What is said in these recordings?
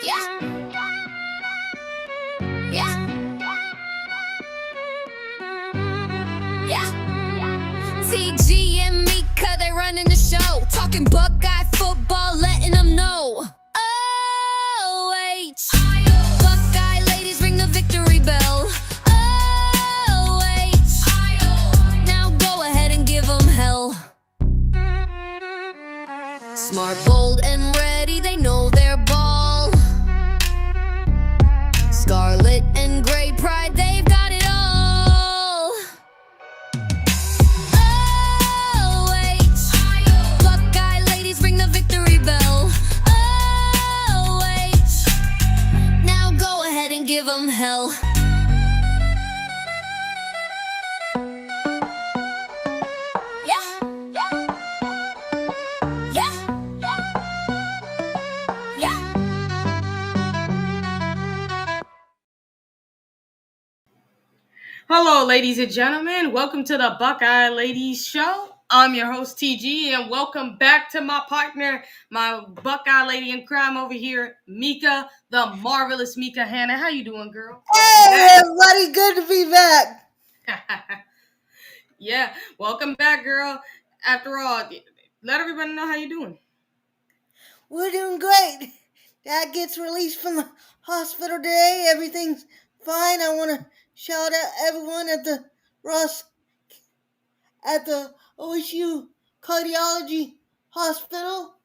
Yeah. Yeah. Yeah. TG and Mecah, they running the show. Talking Buckeye football, letting them know. OH. Buckeye ladies ring the victory bell. OH. Now go ahead and give them hell. Smart, bold, and ready, they know their ball. Scarlet and gray pride, they've got it all. OH. Buckeye ladies ring the victory bell. OH. Now go ahead and give them hell. Hello, ladies and gentlemen. Welcome to the Buckeye Ladies Show. I'm your host, TG, and welcome back to my partner, my Buckeye lady in crime over here, Mecah, the Marvelous Mecah. Hannah, how you doing, girl? Hey, everybody. Good to be back. Yeah, welcome back, girl. After all, let everybody know how you doing. We're doing great. Dad gets released from the hospital today. Everything's fine. I want to shout out everyone at the OSU Cardiology Hospital.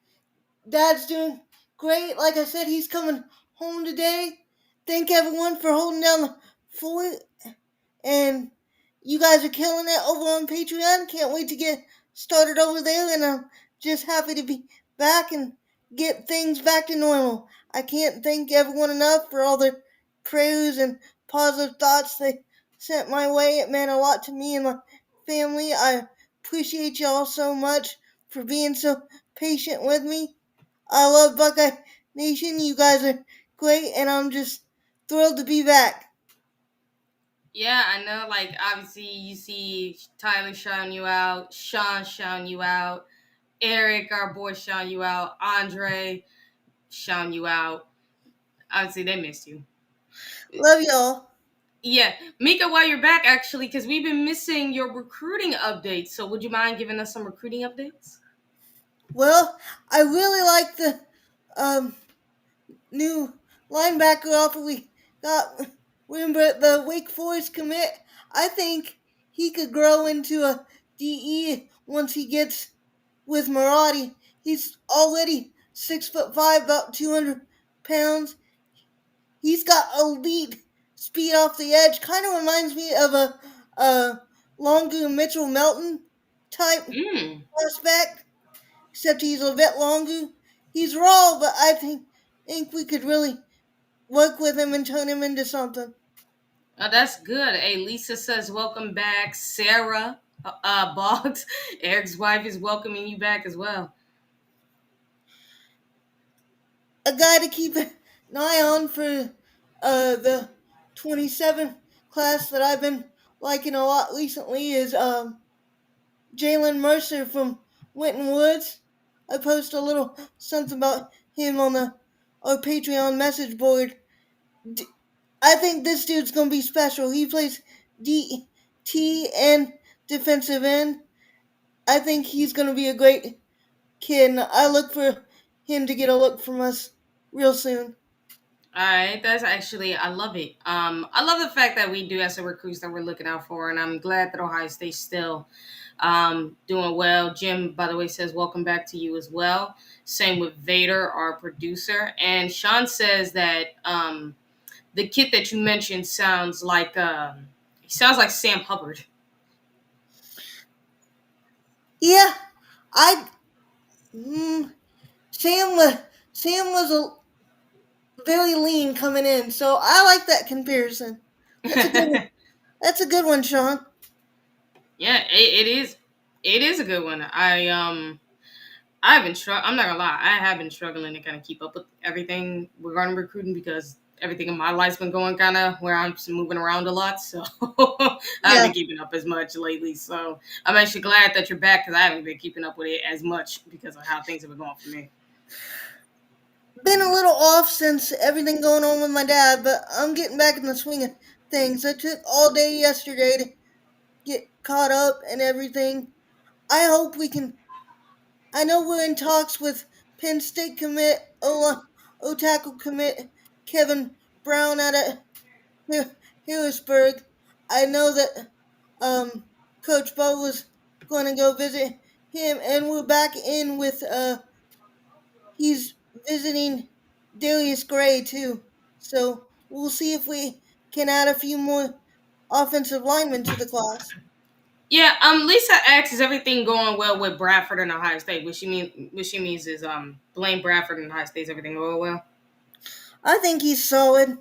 Dad's doing great. Like I said, he's coming home today. Thank everyone for holding down the fort. And you guys are killing it over on Patreon. Can't wait to get started over there. And I'm just happy to be back and get things back to normal. I can't thank everyone enough for all their prayers and positive thoughts they sent my way. It meant a lot to me and my family. I appreciate y'all so much for being so patient with me. I love Buckeye Nation. You guys are great, and I'm just thrilled to be back. Yeah, I know, like, obviously you see Tyler shouting you out, Sean shouting you out, Eric, our boy, shouting you out, Andre shouting you out. Obviously, they missed you. Love y'all. Yeah. Mecah, while you're back, actually, because we've been missing your recruiting updates. So would you mind giving us some recruiting updates? Well, I really like the new linebacker offer we got. Remember the Wake Forest commit? I think he could grow into a DE once he gets with Maradi. He's already 6'5", about 200 pounds. He's got elite speed off the edge. Kind of reminds me of a longer Mitchell Melton type prospect, except he's a bit longer. He's raw, but I think we could really work with him and turn him into something. Oh, that's good. Hey, Lisa says welcome back. Sarah Boggs, Eric's wife, is welcoming you back as well. A guy to keep an eye on for the 27 class that I've been liking a lot recently is Jalen Mercer from Winton Woods. I post a little something about him on our Patreon message board. I think this dude's going to be special. He plays DT and defensive end. I think he's going to be a great kid, and I look for him to get a look from us real soon. All right, that's actually, I love it. I love the fact that we do have some recruits that we're looking out for, and I'm glad that Ohio State's still doing well. Jim, by the way, says welcome back to you as well. Same with Vader, our producer, and Sean says that the kid that you mentioned sounds like Sam Hubbard. Yeah, Sam was a very lean coming in, so I like that comparison. That's a good one, Sean. Yeah, it is. It is a good one. I'm not gonna lie. I have been struggling to kind of keep up with everything regarding recruiting because everything in my life's been going kind of where I'm just moving around a lot. So I haven't been keeping up as much lately. So I'm actually glad that you're back because I haven't been keeping up with it as much because of how things have been going for me. Been a little off since everything going on with my dad, but I'm getting back in the swing of things. I took all day yesterday to get caught up and everything. I hope we can. I know we're in talks with Penn State commit O tackle commit Kevin Brown out of Harrisburg. I know that Coach Bo was going to go visit him, and we're back in with he's visiting Darius Gray too. So we'll see if we can add a few more offensive linemen to the class. Yeah, Lisa asks, is everything going well with Bradford and Ohio State? What she means is Blaine Bradford and Ohio State's everything going well. I think he's solid.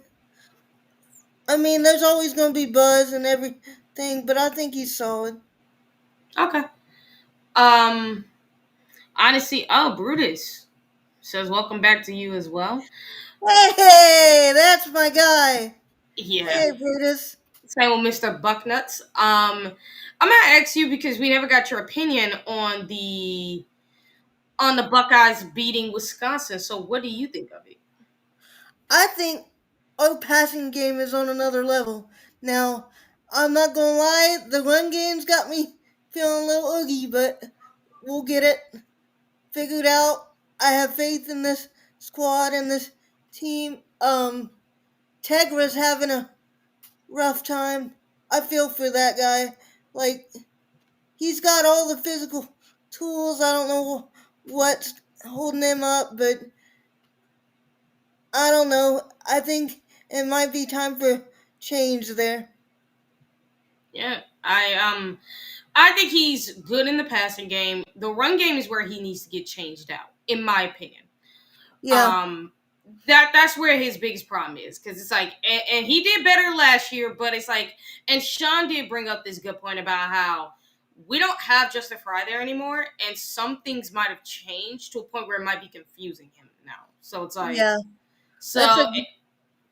I mean, there's always going to be buzz and everything, but I think he's solid. Okay. Um honestly, oh, Brutus says welcome back to you as well. Hey, that's my guy. Yeah. Hey, Brutus. Same with Mr. Bucknuts. I'm gonna ask you because we never got your opinion on the Buckeyes beating Wisconsin. So what do you think of it? I think our passing game is on another level. Now, I'm not gonna lie, the run game's got me feeling a little oogie, but we'll get it figured out. I have faith in this squad and this team. Tegra's having a rough time. I feel for that guy. Like, he's got all the physical tools. I don't know what's holding him up, but I don't know. I think it might be time for change there. Yeah, I think he's good in the passing game. The run game is where he needs to get changed out, in my opinion. Yeah, Um, that's where his biggest problem is because it's like, and he did better last year, but it's like, and Sean did bring up this good point about how we don't have Justin Fry there anymore, and some things might have changed to a point where it might be confusing him now. So it's like, yeah. That's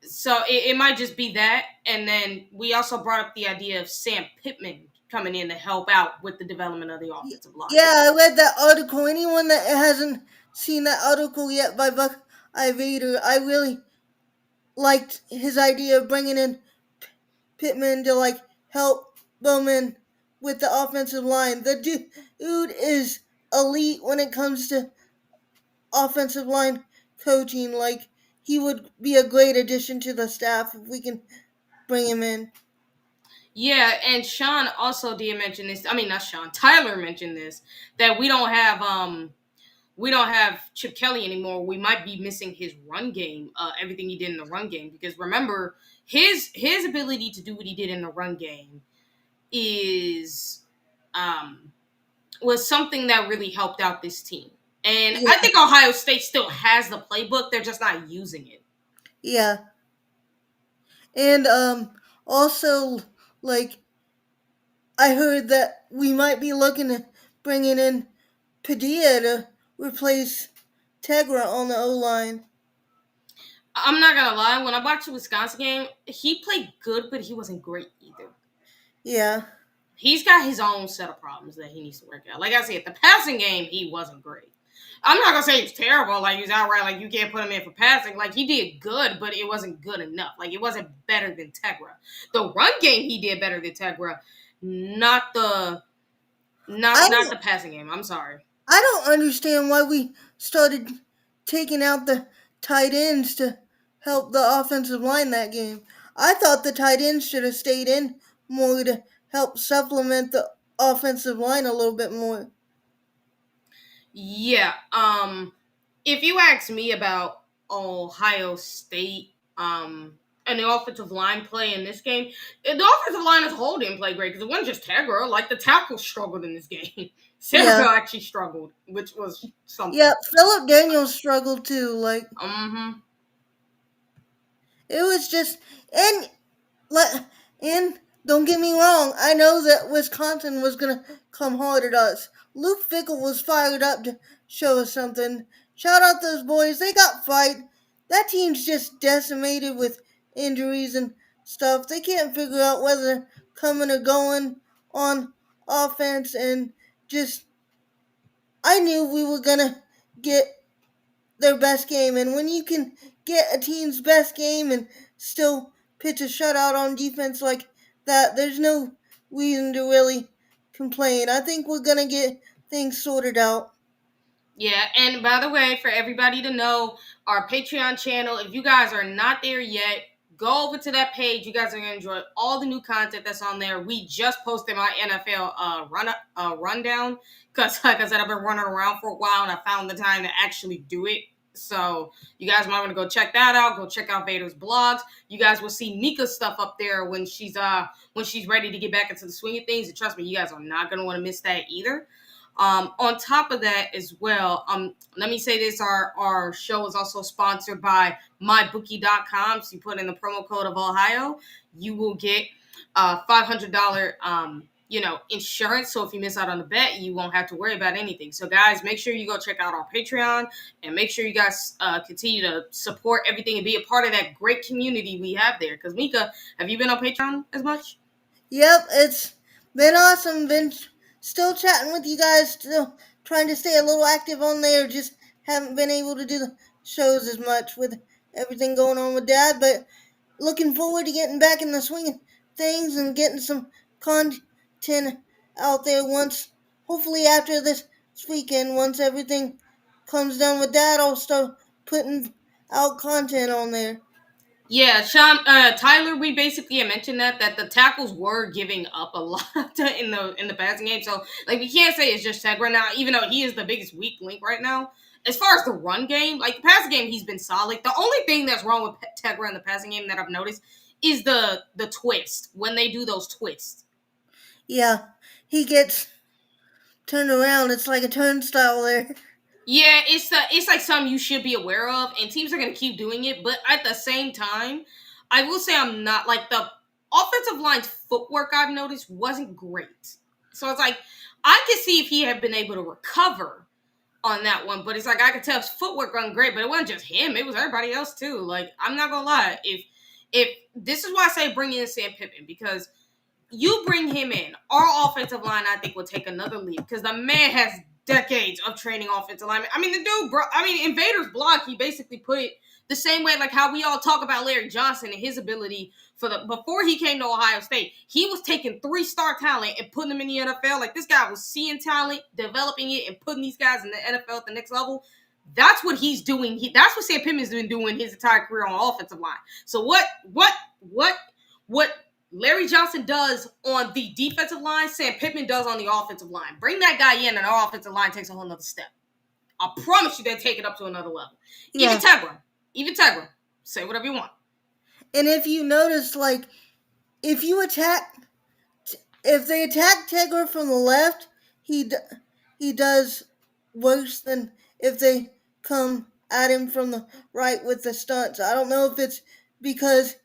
so a it might just be that, and then we also brought up the idea of Sam Pittman coming in to help out with the development of the offensive line. yeah. I read that article. Anyone that hasn't seen that article yet by Buckeye Vader, I really liked his idea of bringing in Pittman to like help Bowman with the offensive line. The dude is elite when it comes to offensive line coaching. Like, he would be a great addition to the staff if we can bring him in. Yeah, and Sean also did mention this. I mean, not Sean. Tyler mentioned this that we don't have Chip Kelly anymore. We might be missing his run game, everything he did in the run game. Because remember, his ability to do what he did in the run game is um was something that really helped out this team. And Yeah, I think Ohio State still has the playbook. They're just not using it. yeah. And also, like, I heard that we might be looking at bringing in Padilla to replace Tegra on the O line. I'm not gonna lie. When I watched the Wisconsin game, he played good, but he wasn't great either. Yeah, He's got his own set of problems that he needs to work out. Like I said, the passing game, he wasn't great. I'm not gonna say he's terrible. Like he's outright like you can't put him in for passing. Like he did good, but it wasn't good enough. Like it wasn't better than Tegra. The run game he did better than Tegra, not the I not the passing game. I'm sorry. I don't understand why we started taking out the tight ends to help the offensive line that game. I thought the tight ends should have stayed in more to help supplement the offensive line a little bit more. Yeah. If you ask me about Ohio State, and the offensive line play in this game, the offensive line as a whole didn't play great because it wasn't just Tegra. Like the tackles struggled in this game. Yeah, Centerville actually struggled, which was yeah. something. Philip Daniels struggled too. Like, Mm-hmm. it was just and Let and don't get me wrong, I know that Wisconsin was gonna come hard at us. Luke Fickle was fired up to show us something. Shout out those boys, they got fight. That team's just decimated with injuries and stuff. They can't figure out whether they're coming or going on offense, and just I knew we were gonna get their best game. And when you can get a team's best game and still pitch a shutout on defense like that, there's no reason to really complain. I think we're going to get things sorted out. Yeah, and by the way, for everybody to know, our Patreon channel, if you guys are not there yet, go over to that page. You guys are going to enjoy all the new content that's on there. We just posted my NFL rundown because, like I said, I've been running around for a while and I found the time to actually do it. So you guys might want to go check that out. Go check out Vader's blogs. You guys will see Mecah's stuff up there when she's ready to get back into the swing of things. And trust me, you guys are not going to want to miss that either. On top of that as well, let me say this, our show is also sponsored by mybookie.com. So you put in the promo code of Ohio, you will get $500 insurance. So if you miss out on the bet, you won't have to worry about anything. So guys, make sure you go check out our Patreon and make sure you guys continue to support everything and be a part of that great community we have there. Because Mecah, have you been on Patreon as much? Yep, it's been awesome. Been still chatting with you guys, still trying to stay a little active on there. Just haven't been able to do the shows as much with everything going on with Dad, but looking forward to getting back in the swing of things and getting some content out there hopefully after this weekend, once everything comes down with Dad, I'll start putting out content on there. Yeah, Sean, Tyler, we basically had mentioned that the tackles were giving up a lot in the passing game. So like we can't say it's just Tegra now, even though he is the biggest weak link right now. As far as the run game, like the passing game, he's been solid. The only thing that's wrong with Tegra in the passing game that I've noticed is the twist when they do those twists. Yeah, he gets turned around. It's like a turnstile there. Yeah, it's like something you should be aware of, and teams are gonna keep doing it. But at the same time, I will say I'm not like the offensive line's footwork I've noticed wasn't great. So it's like I could see if he had been able to recover on that one, but it's like I could tell his footwork wasn't great, but it wasn't just him; it was everybody else too. Like I'm not gonna lie, if this is why I say bring in Sam Pittman, because you bring him in, our offensive line I think will take another leap because the man has decades of training offensive linemen. I mean, the dude, bro. I mean, in Vader's blog, he basically put it the same way, like how we all talk about Larry Johnson and his ability before he came to Ohio State. He was taking 3-star talent and putting them in the NFL. Like this guy was seeing talent, developing it, and putting these guys in the NFL at the next level. That's what he's doing. That's what Sam Pittman's been doing his entire career on offensive line. So what Larry Johnson does on the defensive line, Sam Pittman does on the offensive line. Bring that guy in, and our offensive line takes a whole nother step. I promise you they'll take it up to another level. Yeah. Even Tegra, say whatever you want. And if you notice, like, if they attack Tegra from the left, he does worse than if they come at him from the right with the stunts. I don't know if it's because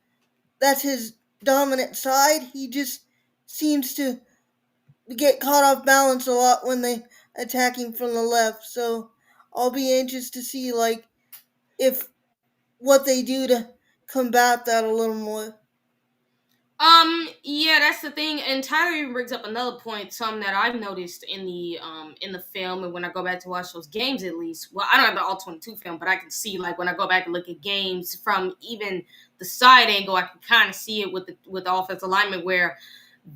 that's his dominant side. He just seems to get caught off balance a lot when they attack him from the left. So I'll be anxious to see like if what they do to combat that a little more. Yeah, that's the thing. And Tyler even brings up another point, something that I've noticed in the film, and when I go back to watch those games, at least. Well, I don't have the all 22 film, but I can see like when I go back and look at games from even the side angle, I can kind of see it with the offensive alignment where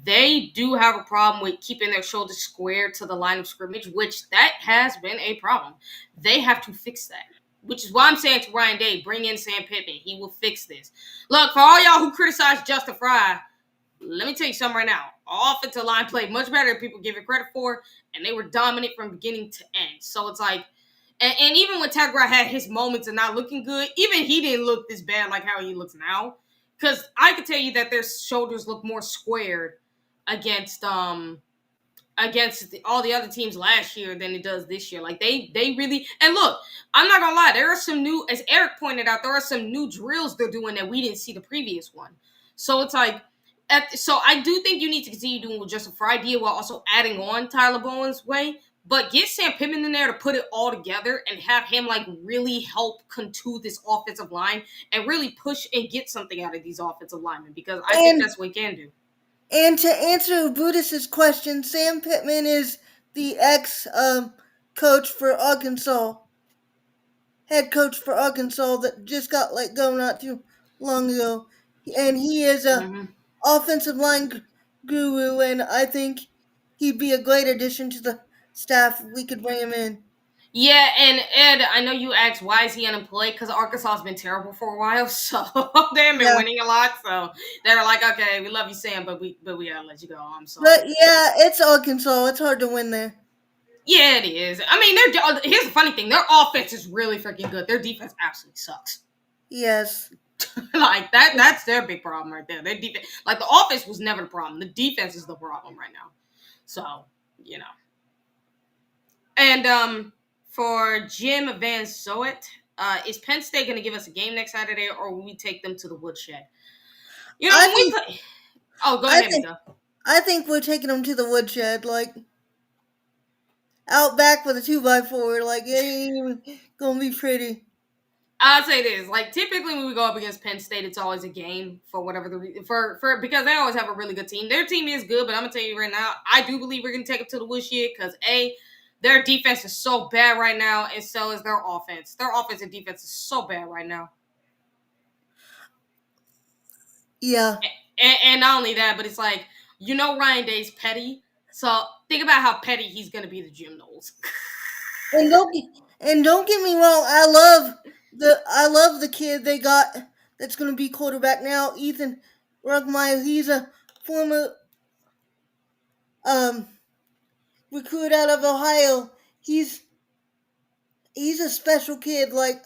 they do have a problem with keeping their shoulders square to the line of scrimmage, which that has been a problem. They have to fix that. Which is why I'm saying to Ryan Day, bring in Sam Pittman. He will fix this. Look, for all y'all who criticize Justin Fry, let me tell you something right now. Our offensive line played much better than people give it credit for, and they were dominant from beginning to end. So it's like, and even when Tegra had his moments of not looking good, even he didn't look this bad like how he looks now. Because I can tell you that their shoulders look more squared against all the other teams last year than it does this year. Like they really, and look, I'm not gonna lie, there are some new, as Eric pointed out, there are some new drills they're doing that we didn't see the previous one. So it's like, so I do think you need to continue doing with Justin Fry idea while also adding on Tyler Bowen's way, but get Sam Pittman in there to put it all together and have him like really help contour this offensive line and really push and get something out of these offensive linemen, because I think that's what he can do. And to answer Brutus's question, Sam Pittman is the ex coach for Arkansas. head coach for Arkansas that just got let go not too long ago, and he is a Hmm. offensive line guru, and I think he'd be a great addition to the staff if we could bring him in. Yeah, and Ed, I know you asked why is he unemployed because Arkansas has been terrible for a while, so they haven't been Yeah, winning a lot. So they're like, okay, we love you, Sam, but we gotta let you go. I'm but sorry. yeah, it's Arkansas. It's hard to win there. Yeah, it is. I mean, here's the funny thing: their offense is really freaking good. Their defense absolutely sucks. Yes. Like that's their big problem right there. Their defense, like the offense was never the problem. The defense is the problem right now. So, you know. And for Jim Van Zoet, is Penn State going to give us a game next Saturday, or will we take them to the woodshed? You know, I when we think play. Oh, go I ahead, think Mika. I think we're taking them to the woodshed, like out back with a 2x4. Like it ain't even gonna be pretty. I'll say this: like typically when we go up against Penn State, it's always a game for whatever for because they always have a really good team. Their team is good, but I'm gonna tell you right now, I do believe we're gonna take them to the woodshed because their defense is so bad right now, and so is their offense. Their offense and defense is so bad right now. Yeah, And not only that, but it's like, Ryan Day's petty. So think about how petty he's gonna be to Jim Knowles. and don't get me wrong. I love the kid they got that's gonna be quarterback now, Ethan Ruckmeyer. He's a former um recruit out of Ohio. He's he's a special kid. Like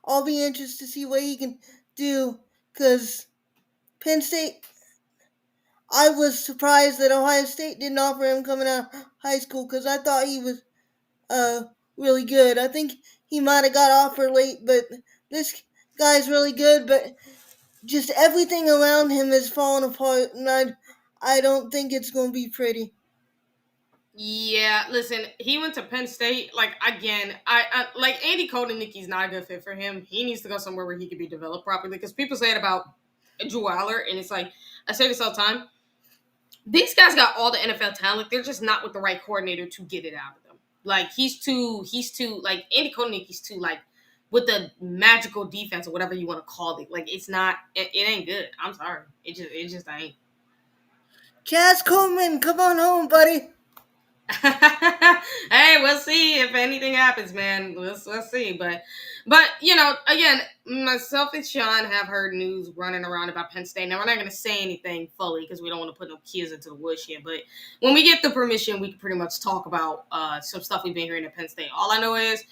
I'll be interested to see what he can do because Penn State. I was surprised that Ohio State didn't offer him coming out of high school because I thought he was uh really good. I think he might have got offered late, but this guy's really good. But just everything around him is falling apart, and I don't think it's going to be pretty. Yeah, listen, he went to Penn State. Like again, I like Andy Kotelnicki's not a good fit for him. He needs to go somewhere where he can be developed properly. Because people say it about Drew Aller, and it's like I say this all the time. These guys got all the NFL talent. They're just not with the right coordinator to get it out of them. Like he's too like Andy Kotelnicki's too like with the magical defense or whatever you want to call it. Like it's not, it ain't good. I'm sorry, it just ain't. Chaz Coleman, come on home, buddy. Hey, we'll see if anything happens, man. We'll see. But again, myself and Sean have heard news running around about Penn State. Now we're not going to say anything fully because we don't want to put no kids into the woodshed. But when we get the permission, we can pretty much talk about some stuff we've been hearing at Penn State. All I know is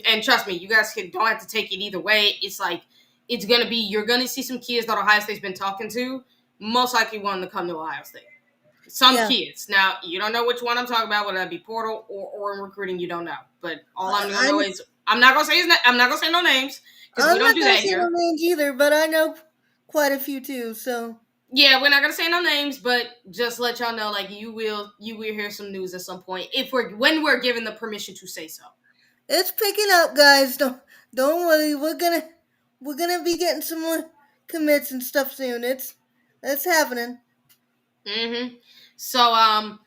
and trust me, you guys don't have to take it either way. It's like it's going to be you're going to see some kids that Ohio State's been talking to, most likely wanting to come to Ohio State. Some Yeah, kids. Now, you don't know which one I'm talking about, whether that be portal or in recruiting, you don't know. But all I'm gonna I, know is I'm not gonna say I'm not gonna say no names because we I'm don't not do gonna that say no here. names either, but I know quite a few too. So Yeah, we're not gonna say no names, but just let y'all know, like you will hear some news at some point if we're given the permission to say so. it's picking up, guys. Don't worry. We're gonna be getting some more commits and stuff soon. It's happening. Mm-hmm. So and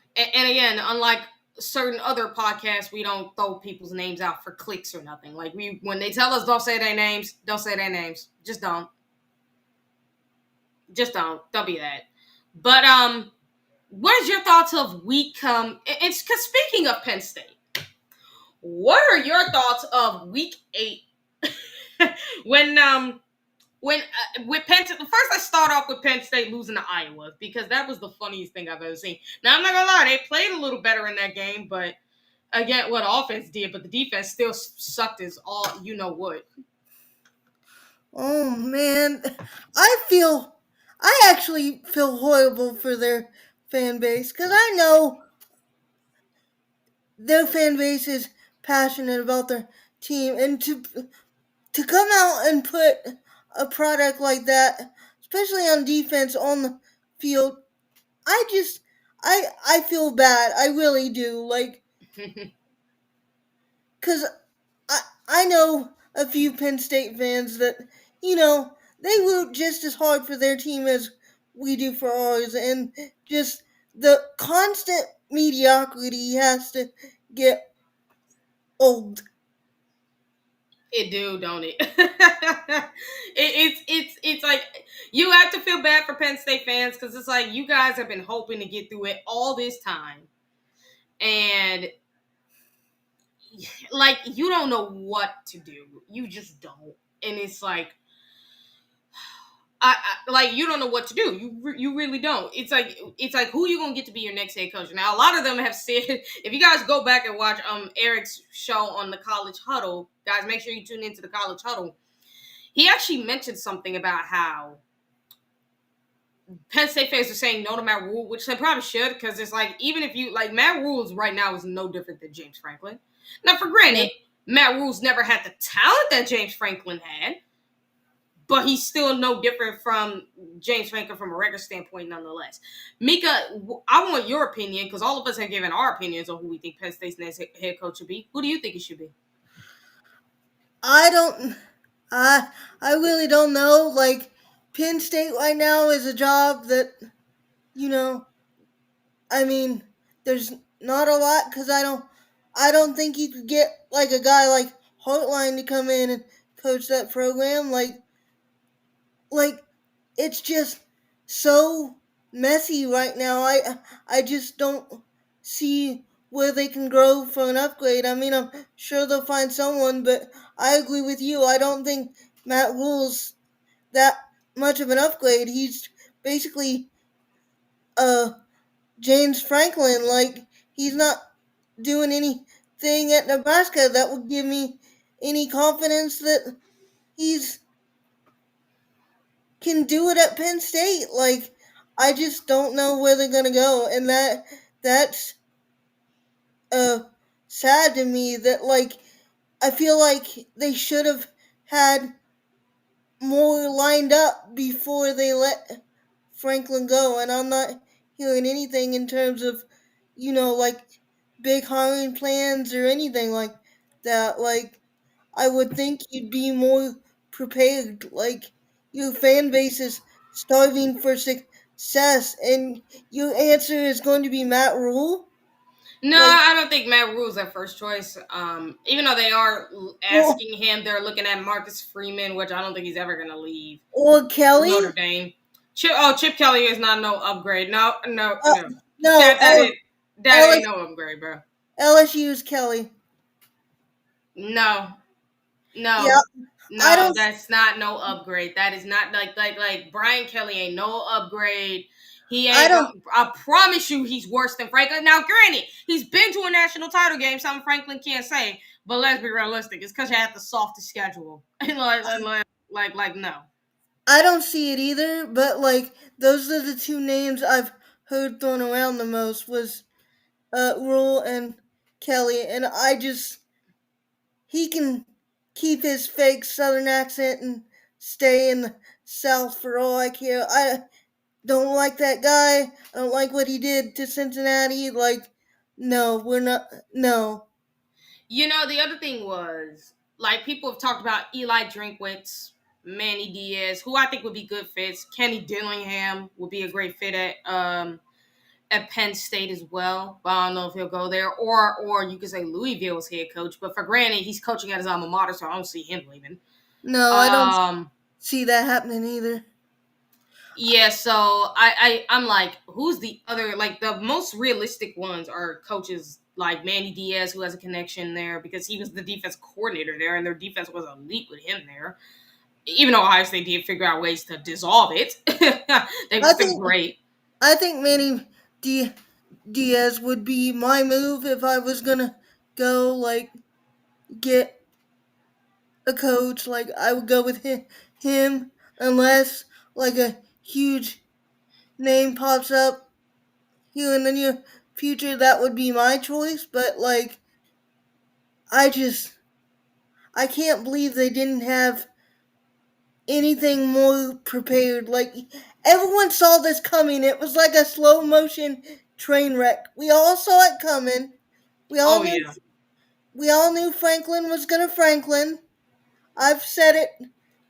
again, unlike certain other podcasts, we don't throw people's names out for clicks or nothing. Like when they tell us don't say their names, don't say their names. Just don't. Just don't be that. But what is your thoughts of week it's because speaking of Penn State, what are your thoughts of week 8 when with Penn State? First, I start off with Penn State losing to Iowa because that was the funniest thing I've ever seen. Now I'm not gonna lie, they played a little better in that game, but again, what offense did, but the defense still sucked as all you know what. Oh man, I actually feel horrible for their fan base because I know their fan base is passionate about their team, and to come out and put a product like that, especially on defense on the field, I just I feel bad. I really do. Like, cause I know a few Penn State fans that they root just as hard for their team as we do for ours, and just the constant mediocrity has to get old. It do, don't it? It's like you have to feel bad for Penn State fans because it's like you guys have been hoping to get through it all this time, and like you don't know what to do. You just don't, and it's like like you don't know what to do. You really don't. It's like who you gonna get to be your next head coach? Now a lot of them have said if you guys go back and watch Eric's show on the College Huddle, guys, make sure you tune into the College Huddle. He actually mentioned something about how Penn State fans are saying no to Matt Rule, which they probably should, because it's like even if you like Matt Rule's right now is no different than James Franklin. Now, for Yeah. granted, Matt Rule's never had the talent that James Franklin had, but he's still no different from James Franklin from a record standpoint, nonetheless. Mecah, I want your opinion because all of us have given our opinions on who we think Penn State's next head coach should be. Who do you think it should be? I don't. I really don't know. Like Penn State right now is a job that you know. I mean, there's not a lot because I don't think you could get like a guy like Hartline to come in and coach that program. Like it's just so messy right now. I just don't see where they can grow for an upgrade. I mean, I'm sure they'll find someone, but I agree with you. I don't think Matt Rule's that much of an upgrade. He's basically uh James Franklin. Like he's not doing anything at Nebraska that would give me any confidence that he's can do it at Penn State. Like I just don't know where they're gonna go, and that's uh sad to me. That like I feel like they should have had more lined up before they let Franklin go, and I'm not hearing anything in terms of like big hiring plans or anything like that. Like I would think you'd be more prepared. Like your fan base is starving for success, and your answer is going to be Matt Rule. No, Like, I don't think Matt Rule's their first choice. Even though they are or, asking him, they're looking at Marcus Freeman, which I don't think he's ever going to leave or Notre Kelly. Dame. Chip Kelly is not no upgrade. No, no, Uh, no. no, That that is that ain't LS, no upgrade, bro. LSU's Kelly. No, Yeah, no, I no. don't. That's not no upgrade. That is not like Brian Kelly ain't no upgrade. He I ain't don't. go. I promise you, he's worse than Franklin. Now, granted, he's been to a national title game. Something Franklin can't say. But let's be realistic. It's because you have the softest schedule. No. I don't see it either. But like, those are the two names I've heard thrown around the most was Rule and Kelly, and I just he can keep his fake Southern accent and stay in the South for all I care. I don't like that guy. I don't like what he did to Cincinnati. Like, no, we're not. No, The other thing was like people have talked about Eli Drinkwitz, Manny Diaz, who I think would be good fits. Kenny Dillingham would be a great fit at Penn State as well. But I don't know if he'll go there. Or you could say Louisville's head coach. But for granted, he's coaching at his alma mater, so I don't see him leaving. no, I don't Um see that happening either. yeah, so I'm like, who's the other like the most realistic ones are coaches like Manny Diaz, who has a connection there because he was the defense coordinator there and their defense was elite with him there. Even though Ohio State did figure out ways to dissolve it. They were I still think great. I think Manny Diaz would be my move if I was gonna go like get a coach. Like I would go with him unless like a huge name pops up here in the near future. That would be my choice. But like I just I can't believe they didn't have anything more prepared. Like everyone saw this coming. It was like a slow motion train wreck. We all saw it coming. We all Oh knew yeah. we all knew Franklin was gonna Franklin. I've said it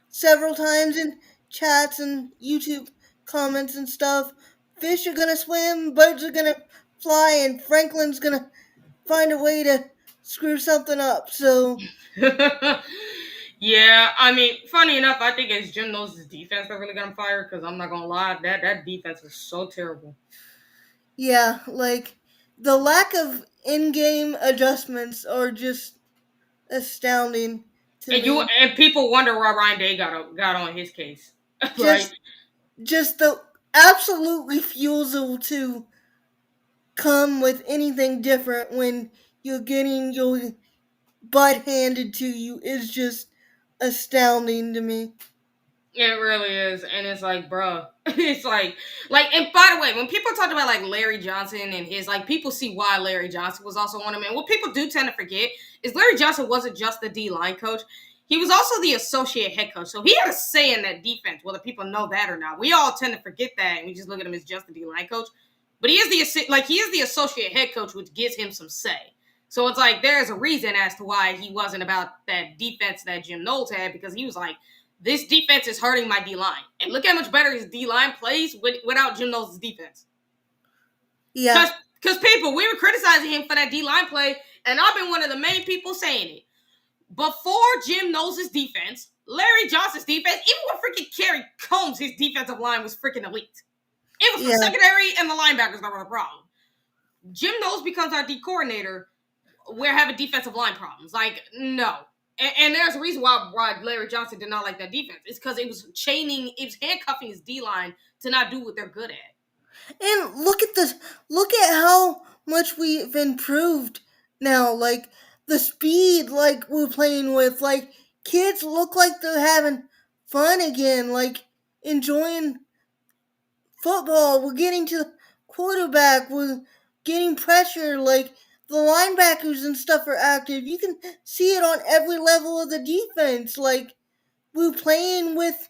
several times in chats and YouTube comments and stuff. Fish are gonna swim, birds are gonna fly, and Franklin's gonna find a way to screw something up. So Yeah, I mean, funny enough, I think it's Jim Knowles' defense that really got him fired. Because I'm not gonna lie, that defense is so terrible. Yeah, like the lack of in-game adjustments are just astounding to And you me. and people wonder why Ryan Day got on his case, right? Just just the absolute refusal to come with anything different when you're getting your butt handed to you is just astounding to me. It really is, and it's like, bruh, it's like, and by the way, when people talk about like Larry Johnson and his like, people see why Larry Johnson was also on him, and what people do tend to forget is Larry Johnson wasn't just the D line coach; he was also the associate head coach, so he had a say in that defense, whether people know that or not. We all tend to forget that, and we just look at him as just the D line coach, but he is the associate head coach, which gives him some say. So it's like there's a reason as to why he wasn't about that defense that Jim Knowles had, because he was like, this defense is hurting my D line, and look how much better his D line plays without Jim Knowles' defense. Yeah, Because people, we were criticizing him for that D line play, and I've been one of the main people saying it. Before Jim Knowles' defense, Larry Johnson's defense, even with freaking Kerry Combs, his defensive line was freaking elite. It was the yeah, secondary and the linebackers that were the problem. Jim Knowles becomes our D coordinator, we're having defensive line problems. Like, no. And there's a reason why Larry Johnson did not like that defense. It's because it was handcuffing his D line to not do what they're good at. and look at this. Look at how much we've improved now. Like the speed, like we're playing with. Like kids look like they're having fun again. Like enjoying football. We're getting to the quarterback. We're getting pressure. Like the linebackers and stuff are active. You can see it on every level of the defense. Like we're playing with.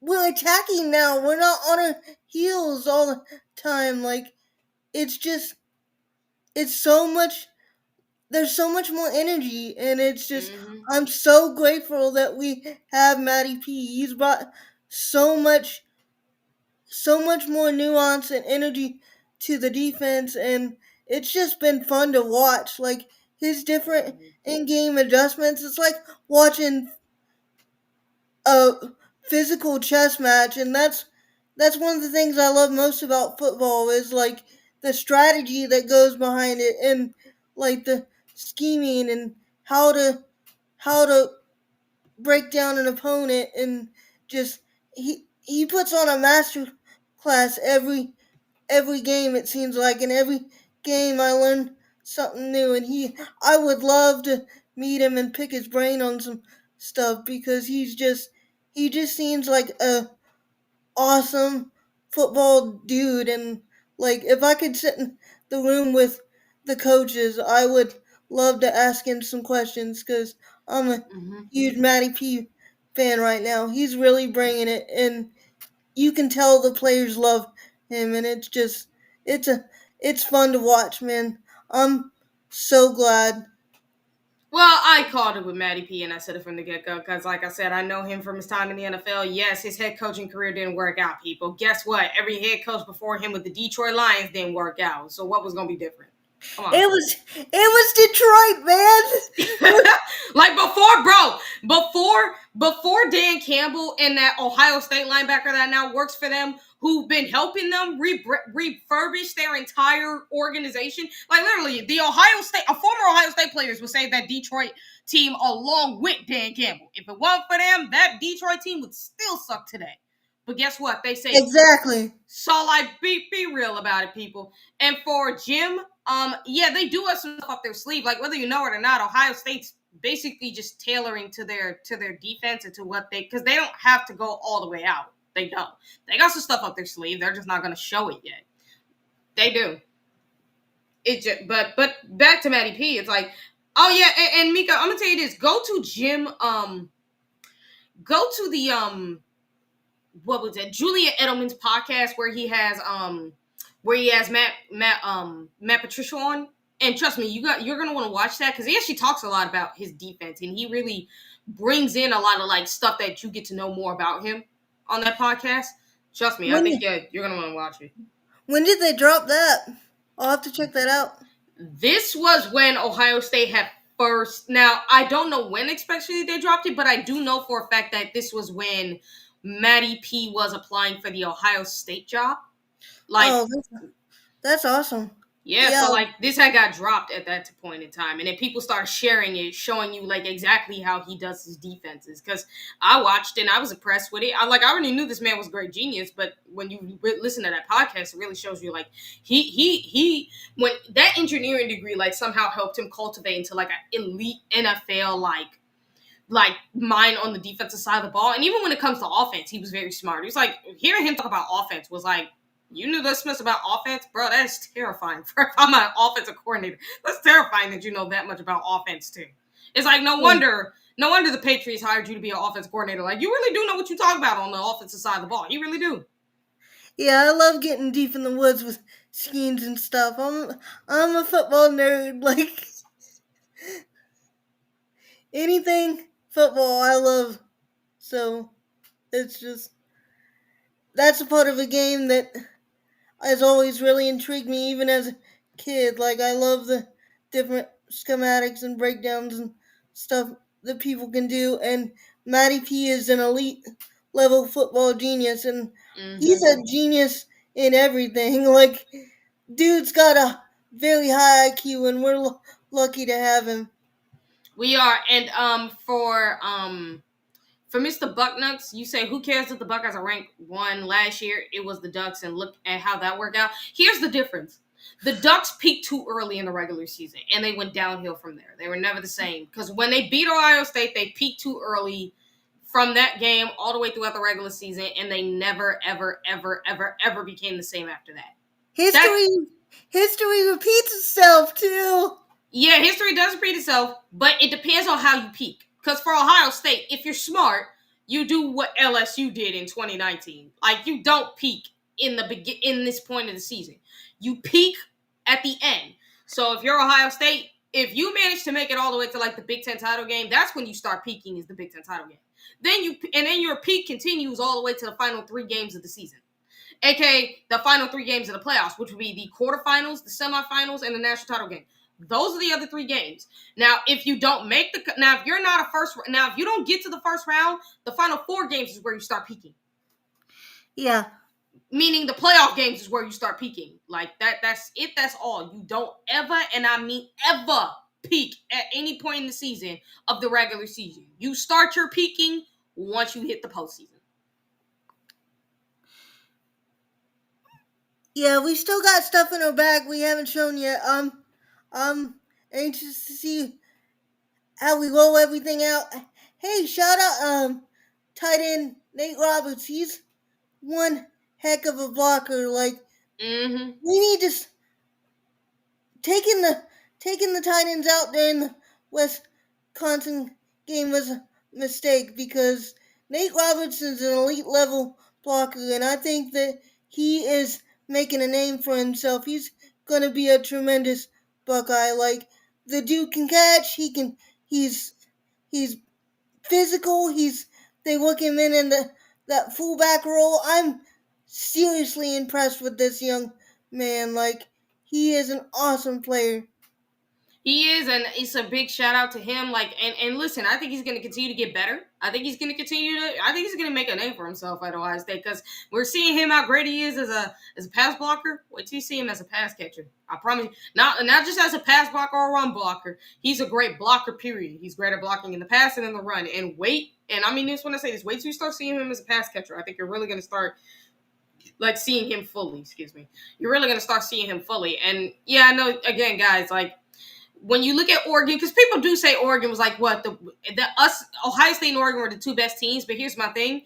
We're attacking now. We're not on our heels all the time. Like it's just. It's so much. There's so much more energy, and it's just. Mm-hmm. I'm so grateful that we have Matty P. He's brought so much more nuance and energy to the defense, and it's just been fun to watch. Like his different in-game adjustments. It's like watching a physical chess match, and that's one of the things I love most about football is like the strategy that goes behind it, and like the scheming and how to break down an opponent, and just he puts on a master class every game, it seems like. In every game I learn something new, and I would love to meet him and pick his brain on some stuff, because he just seems like a awesome football dude. And like if I could sit in the room with the coaches, I would love to ask him some questions, because I'm a Mm-hmm. huge Matty P fan right now. He's really bringing it, and you can tell the players love him, and it's a it's fun to watch, man. I'm so glad. Well, I called it with Matty P, and I said it from the get-go because, like I said, I know him from his time in the NFL. Yes, his head coaching career didn't work out, people. Guess what? Every head coach before him with the Detroit Lions didn't work out. So what was going to be different? Come on. It was Detroit, man. Like before Dan Campbell and that Ohio State linebacker that now works for them, who've been helping them refurbish their entire organization. Like literally, a former Ohio State players would say that Detroit team along with Dan Campbell. If it wasn't for them, that Detroit team would still suck today. But guess what? They say Exactly. so. Like, be real about it, people. And for Jim, yeah, they do have some stuff up their sleeve. Like whether you know it or not, Ohio State's basically just tailoring to their defense and to what because they don't have to go all the way out. They don't. They got some stuff up their sleeve. They're just not going to show it yet. They do. It just, but back to Matty P. It's like, oh yeah, and Mika, I'm gonna tell you this. Go to Jim. Go to the what was it? Julia Edelman's podcast where he has Matt Patricia on. And trust me, you're gonna want to watch that because he actually talks a lot about his defense, and he really brings in a lot of like stuff that you get to know more about him on that podcast. Trust me, I think you're gonna want to watch it. When did they drop that? I'll have to check that out. This was when Ohio State had first. Now, I don't know when especially they dropped it, but I do know for a fact that this was when Maddie P was applying for the Ohio State job. Like, Oh, that's awesome. yeah, Yeah, so like this had got dropped at that point in time, and then people started sharing it, showing you like exactly how he does his defenses. Because I watched it and I was impressed with it. I already knew this man was a great genius, but when you listen to that podcast, it really shows you like he when that engineering degree like somehow helped him cultivate into like an elite NFL like mind on the defensive side of the ball. And even when it comes to offense, he was very smart. He was like, hearing him talk about offense was like, you knew this much about offense? Bro, that's terrifying. If I'm an offensive coordinator, that's terrifying that you know that much about offense too. It's like, no wonder the Patriots hired you to be an offensive coordinator. Like, you really do know what you talk about on the offensive side of the ball. You really do. yeah, I love getting deep in the woods with schemes and stuff. I'm a football nerd. Like anything football, I love. So it's just that's a part of a game that has always really intrigued me, even as a kid. Like I love the different schematics and breakdowns and stuff that people can do. And Matty P is an elite level football genius, and he's a genius in everything. Like dude's got a very high IQ, and we're lucky to have him. We are. And for Mr. Bucknuts, you say, who cares if the Buckeyes are ranked 1 last year? It was the Ducks, and look at how that worked out. Here's the difference. The Ducks peaked too early in the regular season, and they went downhill from there. They were never the same. Because when they beat Ohio State, they peaked too early from that game all the way throughout the regular season, and they never, ever, ever, ever, ever became the same after that. History repeats itself, too. Yeah, history does repeat itself, but it depends on how you peak. Because for Ohio State, if you're smart, you do what LSU did in 2019. Like, you don't peak in this point of the season. You peak at the end. So if you're Ohio State, if you manage to make it all the way to like the Big Ten title game, that's when you start peaking, is the Big Ten title game. Then your peak continues all the way to the final 3 games of the season, aka the final 3 games of the playoffs, which would be the quarterfinals, the semifinals, and the national title game. Those are the other 3 games. Now, if you don't make if you're not if you don't get to the first round, the final 4 games is where you start peaking. Yeah. Meaning the playoff games is where you start peaking. Like that's it. That's all. You don't ever, and I mean ever, peak at any point in the season of the regular season. You start your peaking once you hit the postseason. Yeah, we still got stuff in our bag we haven't shown yet. I'm anxious to see how we roll everything out. Hey, shout out tight end Nate Roberts. He's one heck of a blocker. Like we need to taking the tight ends out there in the Wisconsin game was a mistake because Nate Roberts is an elite level blocker, and I think that he is making a name for himself. He's gonna be a tremendous Buckeye. Like the dude can catch. He's physical. They look him in that fullback role. I'm seriously impressed with this young man. Like he is an awesome player. He is, and it's a big shout out to him. Like, and listen, I think he's going to continue to get better. I think he's going to make a name for himself at Ohio State, because we're seeing him how great he is as a pass blocker. Wait till you see him as a pass catcher. I promise you, not just as a pass blocker or a run blocker. He's a great blocker, period. He's great at blocking in the pass and in the run. And I mean this when I say this, wait till you start seeing him as a pass catcher. I think you're really going to start like seeing him fully. Excuse me. You're really going to start seeing him fully. And yeah, I know, again, guys, like, when you look at Oregon, because people do say Oregon was like Ohio State and Oregon were the 2 best teams. But here's my thing.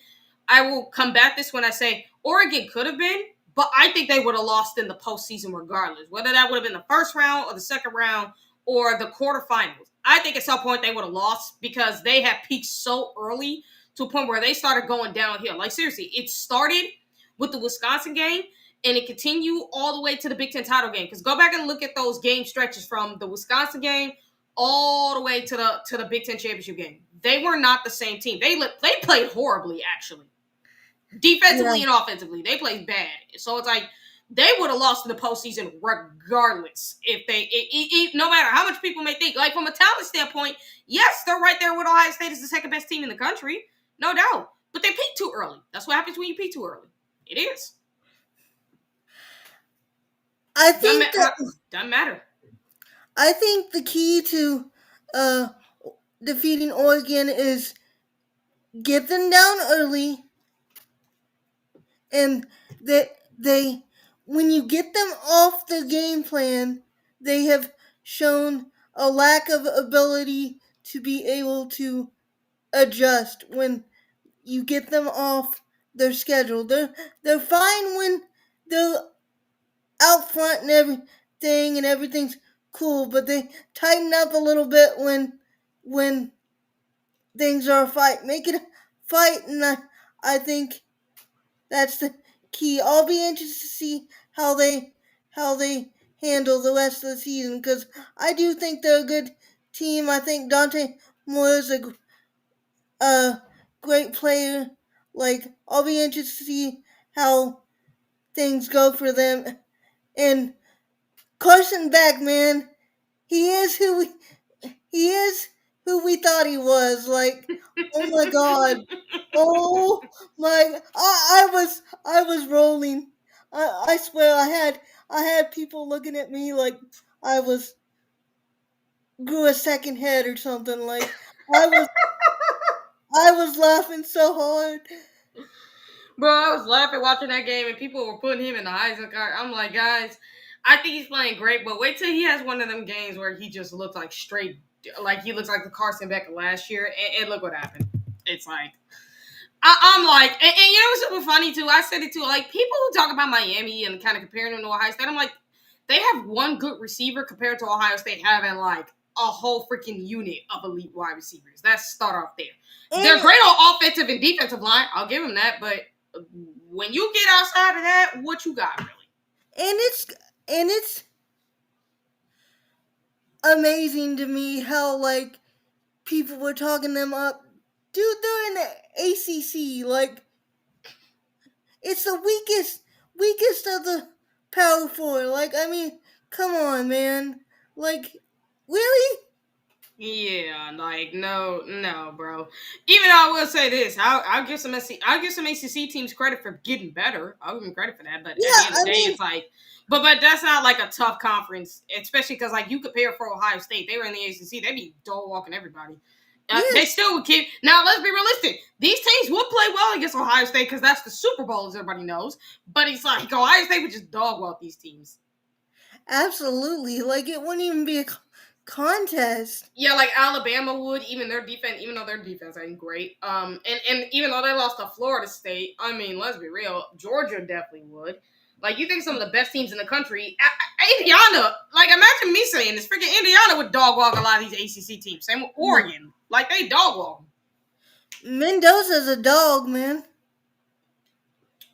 I will combat this when I say Oregon could have been, but I think they would have lost in the postseason regardless. Whether that would have been the first round or the second round or the quarterfinals. I think at some point they would have lost because they had peaked so early to a point where they started going downhill. Like, seriously, it started with the Wisconsin game, and it continued all the way to the Big Ten title game. Because go back and look at those game stretches from the Wisconsin game all the way to the Big Ten championship game. They were not the same team. They played horribly, actually. Defensively and offensively, they played bad. So it's like they would have lost in the postseason regardless. If they, no matter how much people may think, like from a talent standpoint, yes, they're right there with Ohio State as the second best team in the country, no doubt. But they peaked too early. That's what happens when you peak too early. It is. I think Doesn't matter. I think the key to defeating Oregon is get them down early, and that they when you get them off the game plan, they have shown a lack of ability to be able to adjust when you get them off their schedule. They're fine when they're out front and everything and everything's cool, but they tighten up a little bit when things are a fight. Make it a fight, and I think that's the key. I'll be anxious to see how they handle the rest of the season, because I do think they're a good team. I think Dante Moore is a great player. Like, I'll be anxious to see how things go for them. And Carson Beck, man, he is who we thought he was. Like, oh my God, oh my, I was rolling. I swear I had people looking at me like I grew a second head or something. Like, I was laughing so hard. Bro, I was laughing watching that game, and people were putting him in the Heisman card. I'm like, guys, I think he's playing great, but wait till he has one of them games where he just looks like straight, like he looks like the Carson Beck of last year, and look what happened. It's like, I'm like, and you know what's super funny too? I said it too. Like, people who talk about Miami and kind of comparing them to Ohio State, I'm like, they have one good receiver compared to Ohio State having like a whole freaking unit of elite wide receivers. Let's start off there. They're great on offensive and defensive line. I'll give them that, but when you get outside of that, what you got really? And it's amazing to me how like people were talking them up. Dude, they're in the ACC. Like, it's the weakest of the Power Four. Like, I mean, come on, man. Like, really? Yeah, like no, bro. Even though I will say this, I'll give some ACC teams credit for getting better. I'll give them credit for that. But Yeah, at the end of the day, mean, it's like, but that's not like a tough conference, especially because like you compare for Ohio State, they were in the ACC, they'd be dog walking everybody. They still would keep. Now let's be realistic. These teams would play well against Ohio State because that's the Super Bowl, as everybody knows. But it's like Ohio State would just dog walk these teams. Absolutely. Like, it wouldn't even be a contest. Yeah, like Alabama would, even though their defense ain't great. And even though they lost to Florida State, I mean, let's be real, Georgia definitely would. Like, you think some of the best teams in the country, Indiana, like, imagine me saying this, freaking Indiana would dog walk a lot of these ACC teams. Same with Oregon. Like, they dog walk. Mendoza's a dog, man.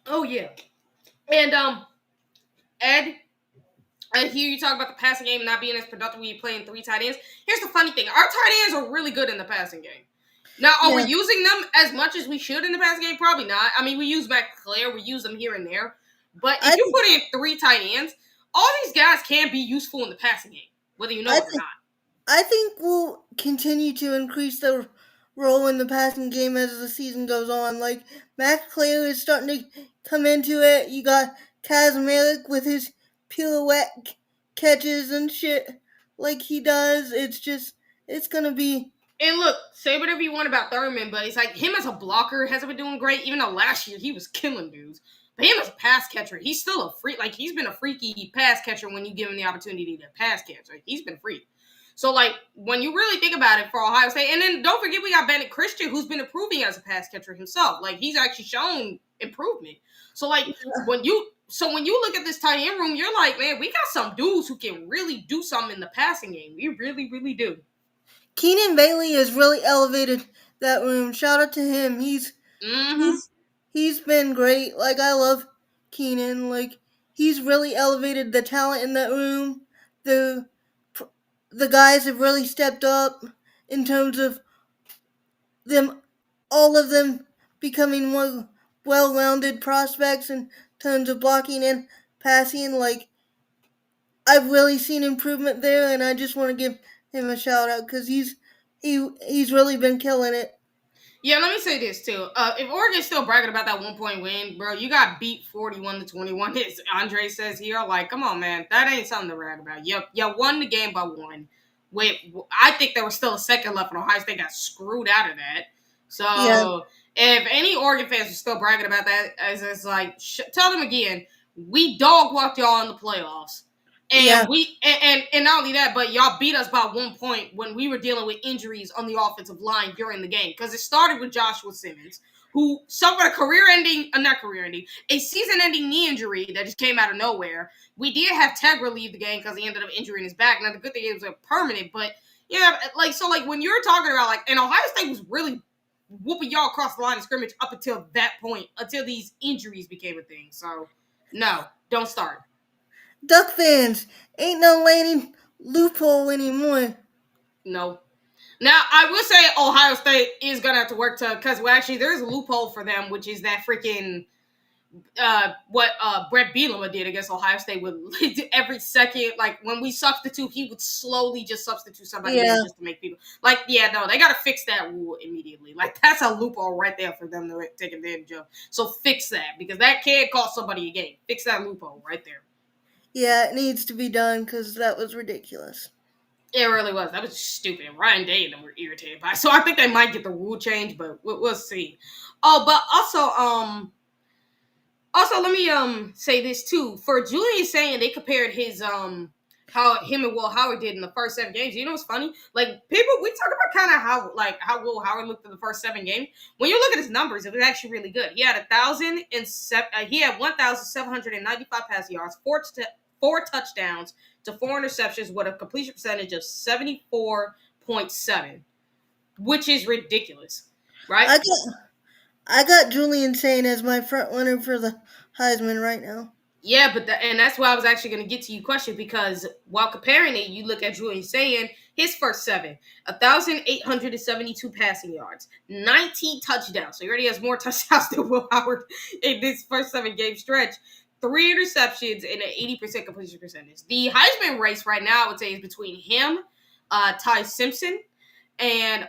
Oh, yeah. And, Ed, I hear you talk about the passing game not being as productive when you're playing 3 tight ends. Here's the funny thing. Our tight ends are really good in the passing game. Now, are we using them as much as we should in the passing game? Probably not. I mean, we use McClair. We use them here and there. But if you put in 3 tight ends, all these guys can be useful in the passing game, whether you know it or not. I think we'll continue to increase the role in the passing game as the season goes on. Like, McClair is starting to come into it. You got Kazmarek with his pirouette catches and shit like he does. It's gonna be. And look, say whatever you want about Thurman, but it's like him as a blocker hasn't been doing great, even though last year he was killing dudes. But him as a pass catcher, he's still a freak. Like, he's been a freaky pass catcher when you give him the opportunity to pass catch. Like, he's been a freak. So, like, when you really think about it for Ohio State, and then don't forget we got Bennett Christian, who's been improving as a pass catcher himself. Like, he's actually shown improvement. So, like, when you look at this tight end room, you're like, man, we got some dudes who can really do something in the passing game. We really, really do. Keenan Bailey has really elevated that room. Shout out to him. He's been great. Like, I love Keenan. Like, he's really elevated the talent in that room. The guys have really stepped up in terms of all of them becoming more well-rounded prospects in terms of blocking and passing. Like, I've really seen improvement there, and I just want to give him a shout out because he's really been killing it. Yeah, let me say this too. If Oregon's still bragging about that 1 point win, bro, you got beat 41-21. As Andre says here, like, come on, man, that ain't something to brag about. You won the game by one. With I think there was still a second left, and Ohio State got screwed out of that. Yeah, So if any Oregon fans are still bragging about that, as it's like, tell them again, we dog walked y'all in the playoffs. yeah, And and not only that, but y'all beat us by 1 point when we were dealing with injuries on the offensive line during the game. Because it started with Joshua Simmons, who suffered a season-ending knee injury that just came out of nowhere. We did have Tegra leave the game because he ended up injuring his back. Now the good thing is it was permanent, but yeah, like when you're talking about and Ohio State was really whooping y'all across the line of scrimmage up until that point, until these injuries became a thing. So no, don't start. Duck fans, ain't no lane loophole anymore. No. Now, I will say Ohio State is going to have to work to, because, well, actually, there's a loophole for them, which is that freaking, what Brett Bielema did against Ohio State with every second, like, when we substitute, he would slowly just substitute somebody Yeah, in just to make people, like, yeah, no, they got to fix that rule immediately. Like, that's a loophole right there for them to take advantage of. So fix that, because that can cost somebody a game. Fix that loophole right there. yeah, it needs to be done because that was ridiculous. It really was. That was stupid. Ryan Day and them were irritated by it. So I think they might get the rule change, but we'll see. Oh, but also let me say this too. For Julian saying they compared his how him and Will Howard did in the first 7 games. You know what's funny? Like people, we talk about kind of how Will Howard looked in the first 7 games. When you look at his numbers, it was actually really good. He had 1,007. He had 1,795 passing yards, four touchdowns to 4 interceptions with a completion percentage of 74.7, which is ridiculous, right? I got I got Julian Sane as my front runner for the Heisman right now. Yeah, but and that's why I was actually going to get to your question, because while comparing it, you look at Julian saying his first 7, 1,872 passing yards, 19 touchdowns. So he already has more touchdowns than Will Howard in this first 7 game stretch. 3 interceptions and an 80% completion percentage. The Heisman race right now, I would say, is between him, Ty Simpson, and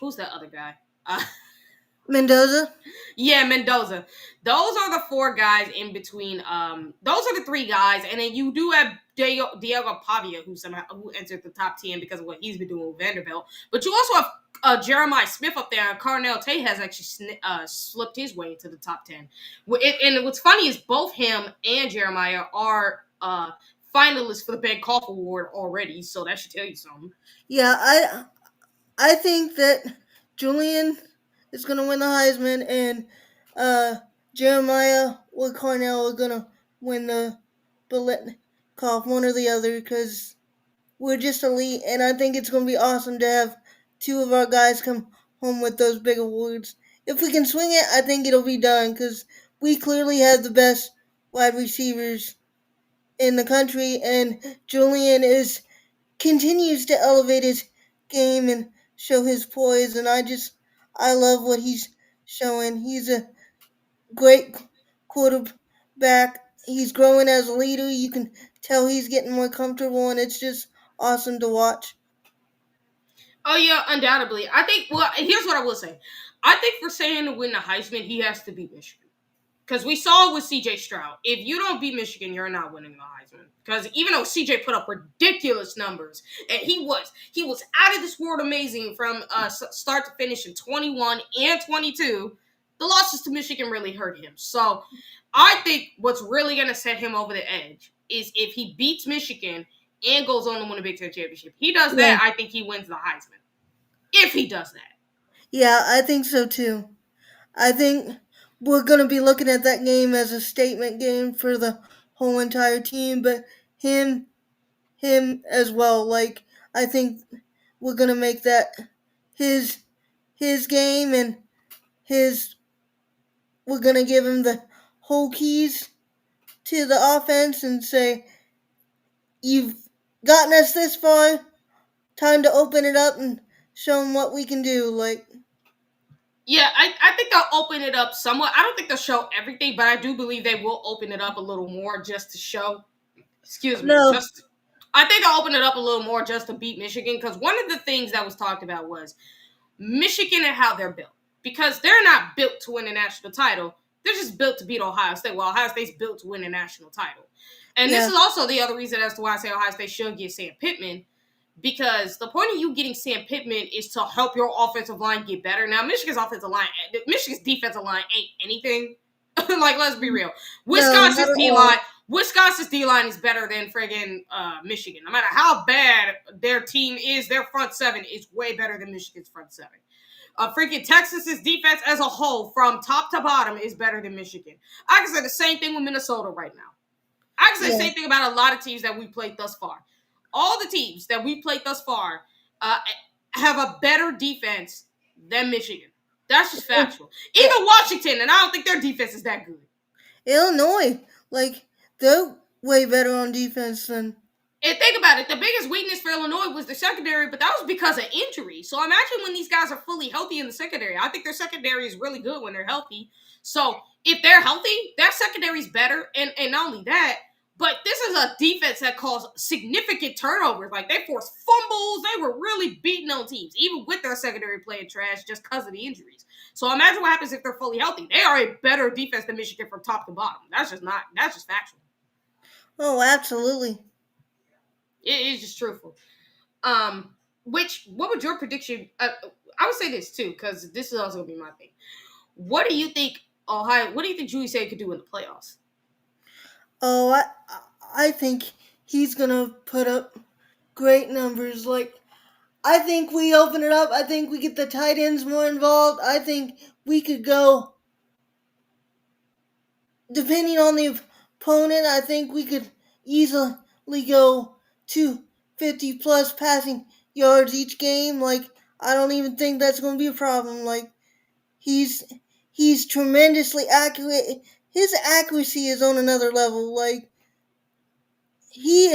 who's that other guy? Mendoza. Yeah, Mendoza. Those are the 4 guys in between. Those are the 3 guys, and then you do have Diego Pavia, who entered the top 10 because of what he's been doing with Vanderbilt. But you also have Jeremiah Smith up there, and Carnell Tate has actually slipped his way into the top 10. And what's funny is both him and Jeremiah are finalists for the Ben Koff Award already, so that should tell you something. Yeah, I think that Julian is gonna win the Heisman, and Jeremiah or Cornell are gonna win the Biletnikoff, one or the other, because we're just elite, and I think it's gonna be awesome to have 2 of our guys come home with those big awards. If we can swing it, I think it'll be done because we clearly have the best wide receivers in the country, and Julian is continues to elevate his game and show his poise, and I love what he's showing. He's a great quarterback. He's growing as a leader. You can tell he's getting more comfortable, and it's just awesome to watch. Oh yeah, undoubtedly. I think. Well, here's what I will say. I think for saying to win the Heisman, he has to beat Michigan. Because we saw it with C.J. Stroud. If you don't beat Michigan, you're not winning the Heisman. Because even though C.J. put up ridiculous numbers, and he was out of this world amazing from start to finish in 21 and 22, the losses to Michigan really hurt him. So I think what's really going to set him over the edge is if he beats Michigan and goes on to win a Big Ten championship. He does Yeah, that, I think he wins the Heisman. If he does that. yeah, I think so too. I think we're going to be looking at that game as a statement game for the whole entire team, but him him as well. Like I think we're going to make that his his game, and his we're going to give him the whole keys to the offense and say, "You've gotten us this far. Time to open it up and show them what we can do." Like, Yeah, I think they'll open it up somewhat. I don't think they'll show everything, but I do believe they will open it up a little more just to show. Excuse me. No. Just, I think I'll open it up a little more just to beat Michigan, because one of the things that was talked about was Michigan and how they're built. Because they're not built to win a national title. They're just built to beat Ohio State. Well, Ohio State's built to win a national title. And this Yeah. is also the other reason as to why I say Ohio State should get Sam Pittman. Because the point of you getting Sam Pittman is to help your offensive line get better. Now, Michigan's defensive line ain't anything. Like, let's be real. not at all. Wisconsin's D-line is better than friggin' Michigan. No matter how bad their team is, their front seven is way better than Michigan's front seven. Freaking Texas's defense as a whole, from top to bottom, is better than Michigan. I can say the same thing with Minnesota right now. I can say the same thing about a lot of teams that we played thus far. All the teams that we played thus far have a better defense than Michigan. That's just factual. Even Washington, and I don't think their defense is that good. Illinois, like, they're way better on defense than. And think about it, the biggest weakness for Illinois was the secondary, but that was because of injury. So imagine when these guys are fully healthy in the secondary. I think their secondary is really good when they're healthy. So if they're healthy, their secondary is better. And not only that, but this is a defense that caused significant turnovers. Like, they forced fumbles. They were really beating on teams, even with their secondary playing trash just because of the injuries. So imagine what happens if they're fully healthy. They are a better defense than Michigan from top to bottom. That's just factual. Oh, absolutely. It is just truthful. What would your prediction? I would say this too, because this is also gonna be my thing. What do you think What do you think Julie Say could do in the playoffs? Oh, I think he's gonna put up great numbers. Like, I think we open it up. I think we get the tight ends more involved. I think we could go, depending on the opponent, I think we could easily go 250 plus passing yards each game. Like, I don't even think that's going to be a problem. Like, he's tremendously accurate. His accuracy is on another level. Like, he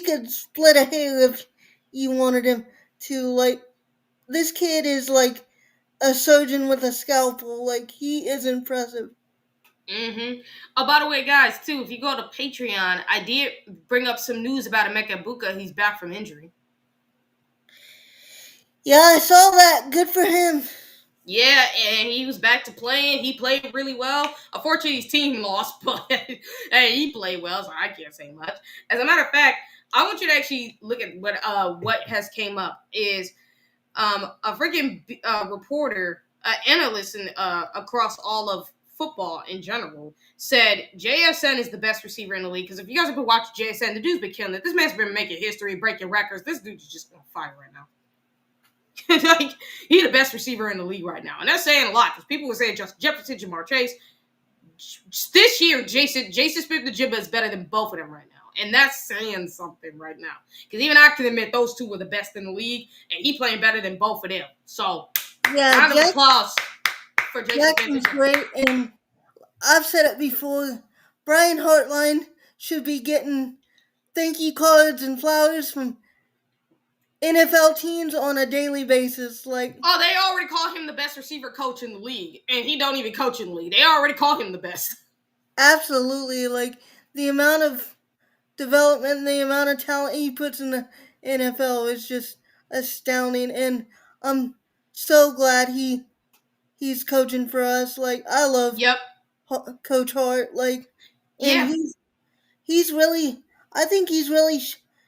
could split a hair if you wanted him to. Like, this kid is like a surgeon with a scalpel. Like, he is impressive. Mm-hmm. Oh, by the way, guys, too, if you go to Patreon, I did bring up some news about Emeka Buka. He's back from injury. Yeah, I saw that. Good for him. Yeah, and he was back to playing. He played really well. Unfortunately, his team lost, but hey, he played well, so I can't say much. As a matter of fact, I want you to actually look at what has came up. Is a freaking reporter, analyst across all of football in general, said JSN is the best receiver in the league. Because if you guys have been watching JSN, the dude's been killing it. This man's been making history, breaking records. This dude's just on fire right now. Like, he's the best receiver in the league right now. And that's saying a lot, because people were saying Justin Jefferson, Jamar Chase. This year, Jason Smith-Njigba is better than both of them right now. And that's saying something right now. Because even I can admit those two were the best in the league, and he playing better than both of them. So, round of applause for Jason Smith-Njigba. Great, and I've said it before, Brian Hartline should be getting thank you cards and flowers from NFL teams on a daily basis. Like, oh, they already call him the best receiver coach in the league, and he don't even coach in the league. They already call him the best. Absolutely. Like, the amount of development, the amount of talent he puts in the NFL is just astounding, and I'm so glad he's coaching for us. Like, I love Coach Hart. Like, and he's really, I think he's really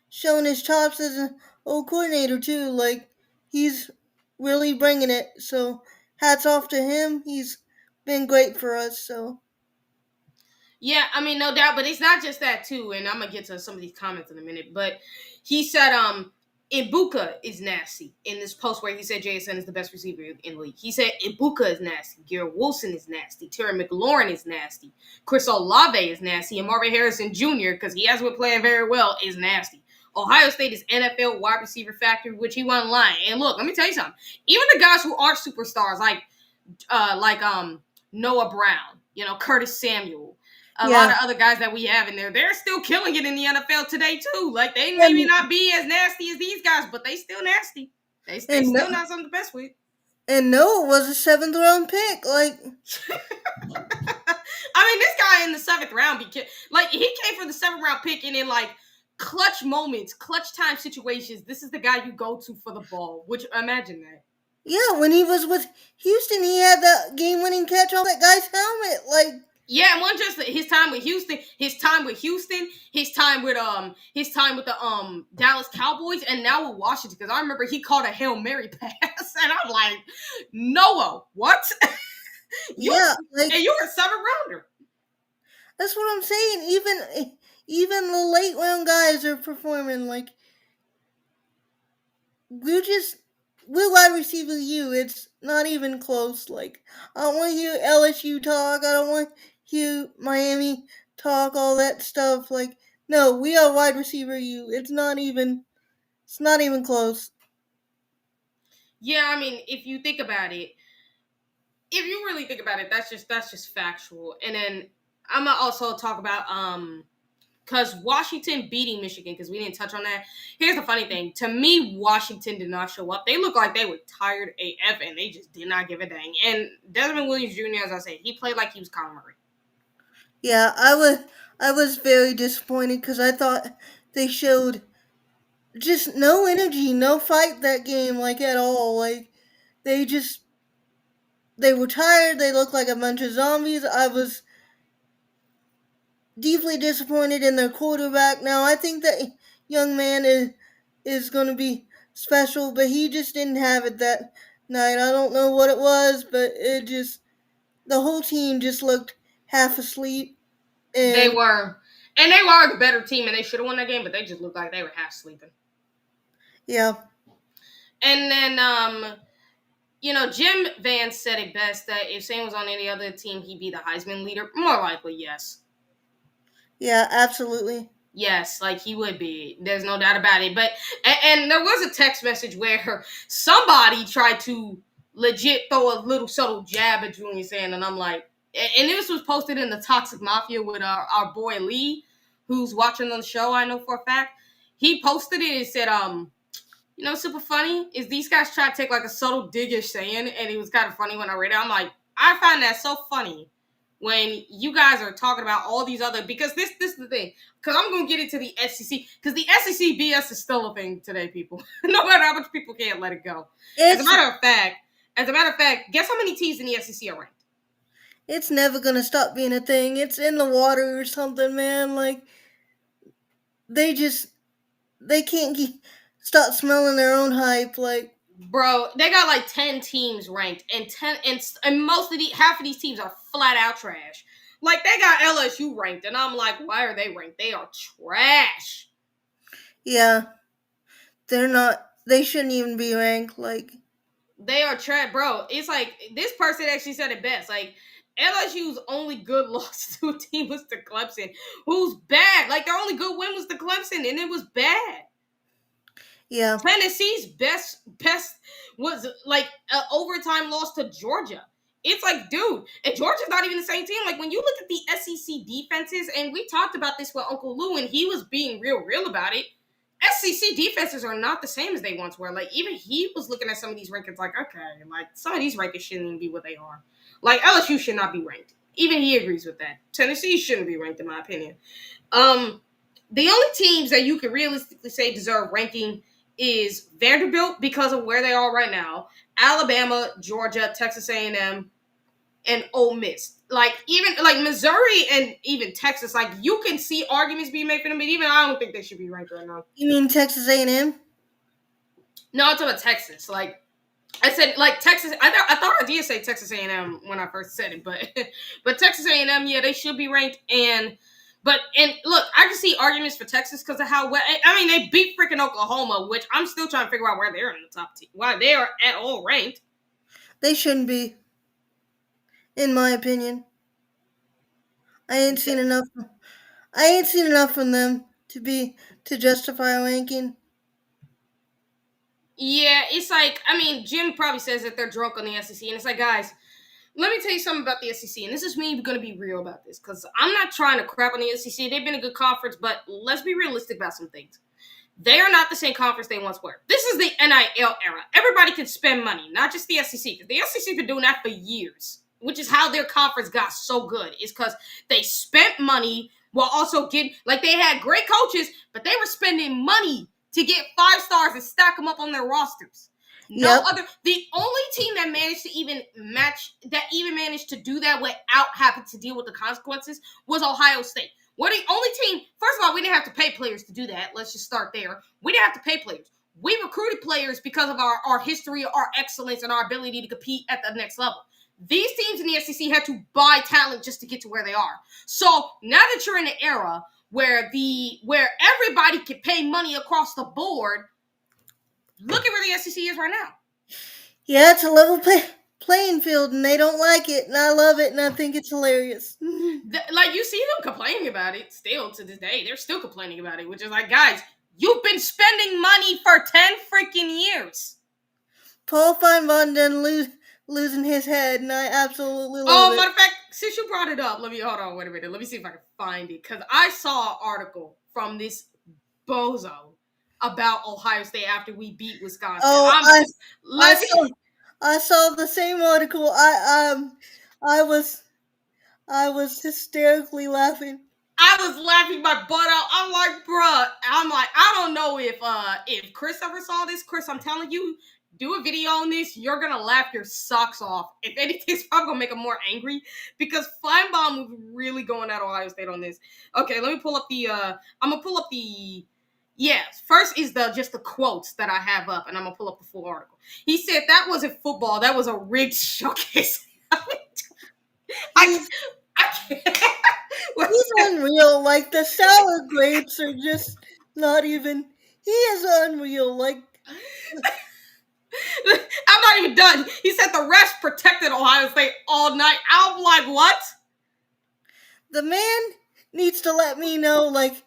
shown his chops as an old coordinator too. Like, he's really bringing it. So hats off to him. He's been great for us. So. Yeah, I mean, no doubt, but it's not just that too. And I'm gonna get to some of these comments in a minute. But he said, Ibuka is nasty in this post where he said JSN is the best receiver in the league. He said Ibuka is nasty. Garrett Wilson is nasty. Terry McLaurin is nasty. Chris Olave is nasty. And Marvin Harrison Jr., because he has been playing very well, is nasty. Ohio State is NFL wide receiver factory, which he wasn't lying. And look, let me tell you something. Even the guys who aren't superstars, like Noah Brown, Curtis Samuel, a lot of other guys that we have in there, they're still killing it in the NFL today too. Like, they maybe not be as nasty as these guys, but they still nasty. They still not some of the best with. And Noah was a 7th round pick. Like, I mean, this guy in the 7th round, he came for the 7th round pick, and in like clutch moments, clutch time situations, this is the guy you go to for the ball. Which imagine that. Yeah, when he was with Houston, he had the game-winning catch off that guy's helmet. Like, Yeah, and one just his time with Houston, his time with the Dallas Cowboys, and now with Washington. Because I remember he caught a Hail Mary pass, and I'm like, Noah, what? yeah, like And you were a 7th rounder. that's what I'm saying. Even the late round guys are performing. Like, we're wide receiver you. It's not even close. Like, I don't want to hear LSU talk. I don't want to hear Miami talk, all that stuff. Like, no, we are wide receiver you. It's not even close. Yeah, I mean, if you think about it, if you really think about it, that's just factual. And then I'm gonna also talk about because Washington beating Michigan, because we didn't touch on that. Here's the funny thing. To me, Washington did not show up. They looked like they were tired AF, and they just did not give a dang. And Desmond Williams Jr., as I said, he played like he was Kyler Murray. Yeah, I was very disappointed because I thought they showed just no energy, no fight that game, like, at all. Like, they were tired. They looked like a bunch of zombies. I was deeply disappointed in their quarterback. Now, I think that young man is going to be special, but he just didn't have it that night. I don't know what it was, but the whole team just looked half asleep. They And were. And they were the better team, and they should have won that game, but they just looked like they were half sleeping. yeah. And then, Jim Vance said it best that if Sam was on any other team, he'd be the Heisman leader. More likely, yes. Yeah, absolutely. Yes, like he would be. There's no doubt about it. But and there was a text message where somebody tried to legit throw a little subtle jab at Julian Sand, and I'm like, and this was posted in the Toxic Mafia with our boy Lee, who's watching on the show. I know for a fact. He posted it and said, super funny is these guys try to take like a subtle dig-ish saying, and it was kind of funny when I read it. I'm like, I find that so funny when you guys are talking about all these other, because this is the thing, because I'm going to get into the SEC, because the SEC BS is still a thing today, people. No matter how much people can't let it go. As a matter of fact, guess how many teams in the SEC are ranked? It's never gonna stop being a thing. It's in the water or something, man. Like, they can't stop smelling their own hype. Like, bro, they got like 10 teams ranked, and most of half of these teams are flat out trash. Like, they got LSU ranked, and I'm like, why are they ranked? They are trash. yeah, they're not. They shouldn't even be ranked. Like, they are trash, bro. It's like this person actually said it best. Like, LSU's only good loss to a team was to Clemson, who's bad. Like, their only good win was to Clemson, and it was bad. yeah. Tennessee's best was like an overtime loss to Georgia. It's like, dude, and Georgia's not even the same team. Like, when you look at the SEC defenses, and we talked about this with Uncle Lou, and he was being real about it. SEC defenses are not the same as they once were. Like, even he was looking at some of these rankings like, okay, like, some of these rankings shouldn't even be what they are. Like, LSU should not be ranked. Even he agrees with that. Tennessee shouldn't be ranked, in my opinion. The only teams that you could realistically say deserve ranking is Vanderbilt because of where they are right now, Alabama, Georgia, Texas A&M, and Ole Miss. Like, even like Missouri and even Texas, like, you can see arguments being made for them, but even I don't think they should be ranked right now. You mean Texas A&M? No, I'm talking about Texas. Like, I said, like, Texas. I thought I did say Texas A&M when I first said it, but Texas A&M, yeah, they should be ranked. And look, I can see arguments for Texas because of how well. I mean, they beat freaking Oklahoma, which I'm still trying to figure out where they're in the top 10, why they are at all ranked. They shouldn't be, in my opinion. I ain't seen enough from them to justify a ranking. Yeah, it's like, I mean, Jim probably says that they're drunk on the SEC, and it's like, guys, let me tell you something about the SEC, and this is me going to be real about this, because I'm not trying to crap on the SEC. They've been a good conference, but let's be realistic about some things. They are not the same conference they once were. This is the NIL era. Everybody can spend money, not just the SEC, because the SEC has been doing that for years. which is how their conference got so good, is because they spent money while also getting, like, they had great coaches, but they were spending money to get 5 stars and stack them up on their rosters. The only team that managed to even managed to do that without having to deal with the consequences was Ohio State. We're the only team. First of all, we didn't have to pay players to do that. Let's just start there. We didn't have to pay players. We recruited players because of our history, our excellence, and our ability to compete at the next level. These teams in the SEC had to buy talent just to get to where they are. So now that you're in an era where everybody can pay money across the board, look at where the SEC is right now. Yeah, it's a level playing field, and they don't like it, and I love it, and I think it's hilarious. Like, you see them complaining about it still to this day. They're still complaining about it, which is like, guys, you've been spending money for 10 freaking years. Paul Feinbaum done losing his head, and I absolutely love it. Matter of fact, since you brought it up, wait a minute. Let me see if I can find it, because I saw an article from this bozo about Ohio State after we beat Wisconsin. I saw the same article. I was hysterically laughing. I was laughing my butt out. I'm like, bruh. I don't know if Chris ever saw this. Chris, I'm telling you, do a video on this. You're gonna laugh your socks off. If anything, it's probably gonna make him more angry, because Feinbaum was really going at Ohio State on this. Okay, let me pull up the. I'm gonna pull up the. Yes, first is just the quotes that I have up, and I'm gonna pull up the full article. He said that wasn't football; that was a rigged showcase. I can't. He's unreal. Like, the sour grapes are just not even. He is unreal. Like, I'm not even done. He said the refs protected Ohio State all night. I'm like, what? The man needs to let me know, like,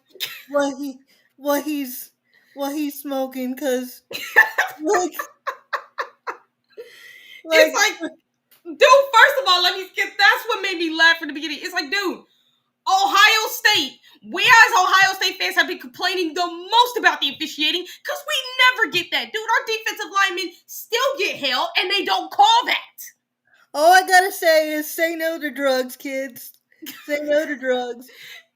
what he's smoking, because it's like, dude, first of all, let me skip. That's what made me laugh in the beginning. It's like, dude, Ohio State. We as Ohio State fans have been complaining the most about the officiating, because we never get that. Dude, our defensive linemen still get held, and they don't call that. All I gotta say is say no to drugs, kids. Say no to drugs.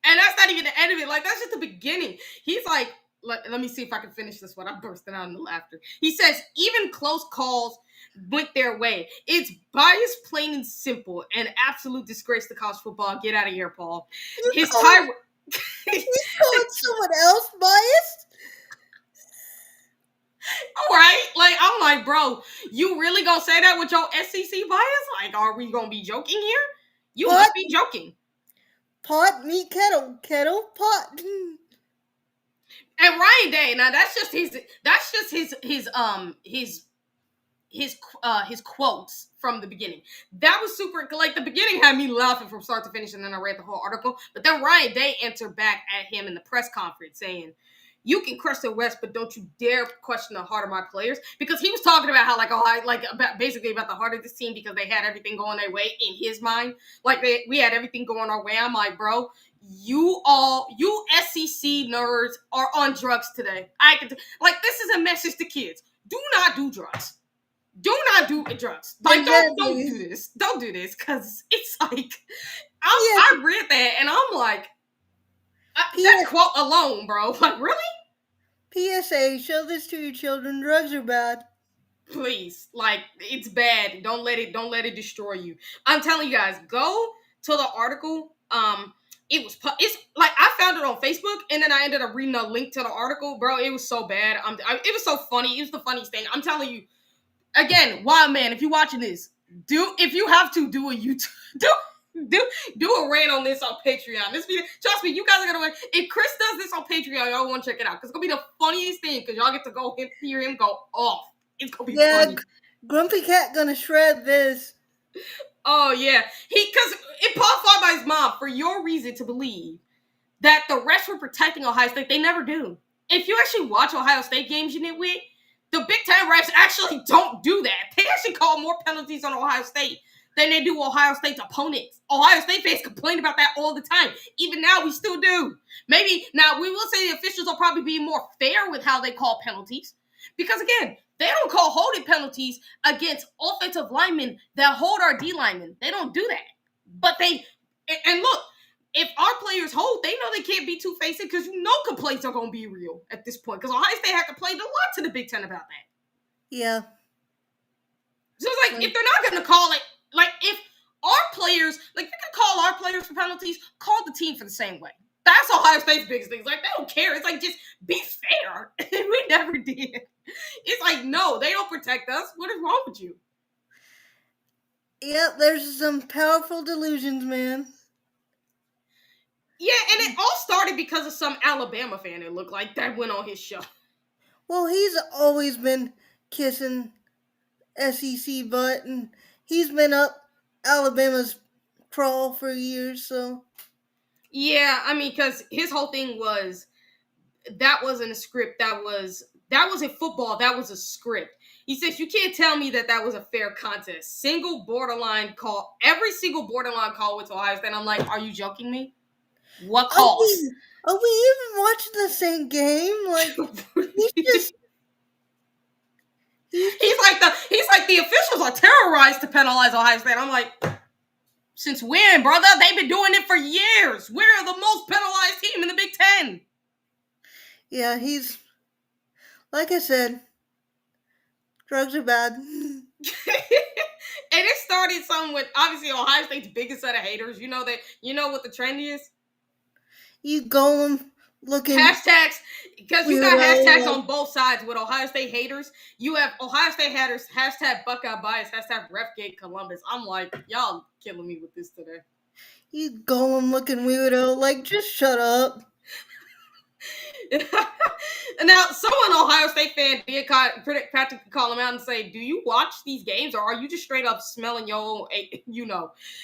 And that's not even the end of it. Like, that's just the beginning. He's like, let me see if I can finish this one. I'm bursting out in the laughter. He says, even close calls went their way. It's bias, plain and simple. An absolute disgrace to college football. Get out of here, Paul. He's calling someone else biased? All right. Like, I'm like, bro, you really gonna say that with your SEC bias? Like, are we gonna be joking here? You must be joking. Pot, meat, kettle, pot. And Ryan Day, now that's just his quotes from the beginning. That was super, like, the beginning had me laughing from start to finish, and then I read the whole article. But then Ryan Day answered back at him in the press conference saying, you can crush the West, but don't you dare question the heart of my players. Because he was talking about how, basically about the heart of this team, because they had everything going their way in his mind. Like, we had everything going our way. I'm like, bro, you SEC nerds are on drugs today. This is a message to kids. Do not do drugs. Do not do drugs. Like, don't do this. Don't do this, because it's like, I read that, and I'm like, that quote alone, bro. Like, really? PSA, show this to your children. Drugs are bad. Please. Like, it's bad. Don't let it destroy you. I'm telling you guys, go to the article. It's like, I found it on Facebook, and then I ended up reading a link to the article. Bro, it was so bad. It was so funny. It was the funniest thing. I'm telling you, again, Wild Man, if you're watching this, if you have to, do a YouTube, do a rant on this on Patreon. Trust me, you guys are gonna. If Chris does this on Patreon, y'all want to check it out, because it's gonna be the funniest thing, because y'all get to go hear him go off. It's gonna be funny. Grumpy Cat gonna shred this. Oh yeah, because it popped out by his mom for your reason to believe that the refs were protecting Ohio State. They never do. If you actually watch Ohio State games, you nitwit, the Big Ten refs actually don't do that. They actually call more penalties on Ohio State than they do Ohio State's opponents. Ohio State fans complain about that all the time. Even now, we still do. Maybe, now, we will say the officials will probably be more fair with how they call penalties. Because again, they don't call holding penalties against offensive linemen that hold our D linemen. They don't do that. But and look, if our players hold, they know they can't be two-faced because complaints are going to be real at this point. Because Ohio State had complained a lot to the Big Ten about that. Yeah. So it's like, if they're not going to call it, like, if our players, like, if you're going to call our players for penalties, call the team for the same way. That's Ohio State's biggest thing. It's like, they don't care. It's like, just be fair. We never did. It's like, no, they don't protect us. What is wrong with you? Yep, there's some powerful delusions, man. Yeah, and it all started because of some Alabama fan, it looked like, that went on his show. Well, he's always been kissing SEC butt, and he's been up Alabama's crawl for years, so. Yeah, I mean, because his whole thing was, that wasn't a script, that wasn't football, that was a script. He says, you can't tell me that was a fair contest. Every single borderline call with Ohio State, I'm like, are you joking me? What calls? Are we even watching the same game? Like, he's like the officials are terrorized to penalize Ohio State. I'm like, since when, brother? They've been doing it for years. We're the most penalized team in the Big Ten. Yeah, he's, like I said, drugs are bad. And it started something with, obviously, Ohio State's biggest set of haters. You know what the trend is? You go looking hashtags, because you got hashtags on both sides with Ohio State haters. You have Ohio State haters, hashtag Buckeye bias, hashtag Refgate Columbus. I'm like, y'all killing me with this today. You go looking weirdo, like, just shut up. Now, someone Ohio State fan did practically call him out and say, do you watch these games or are you just straight up smelling your own,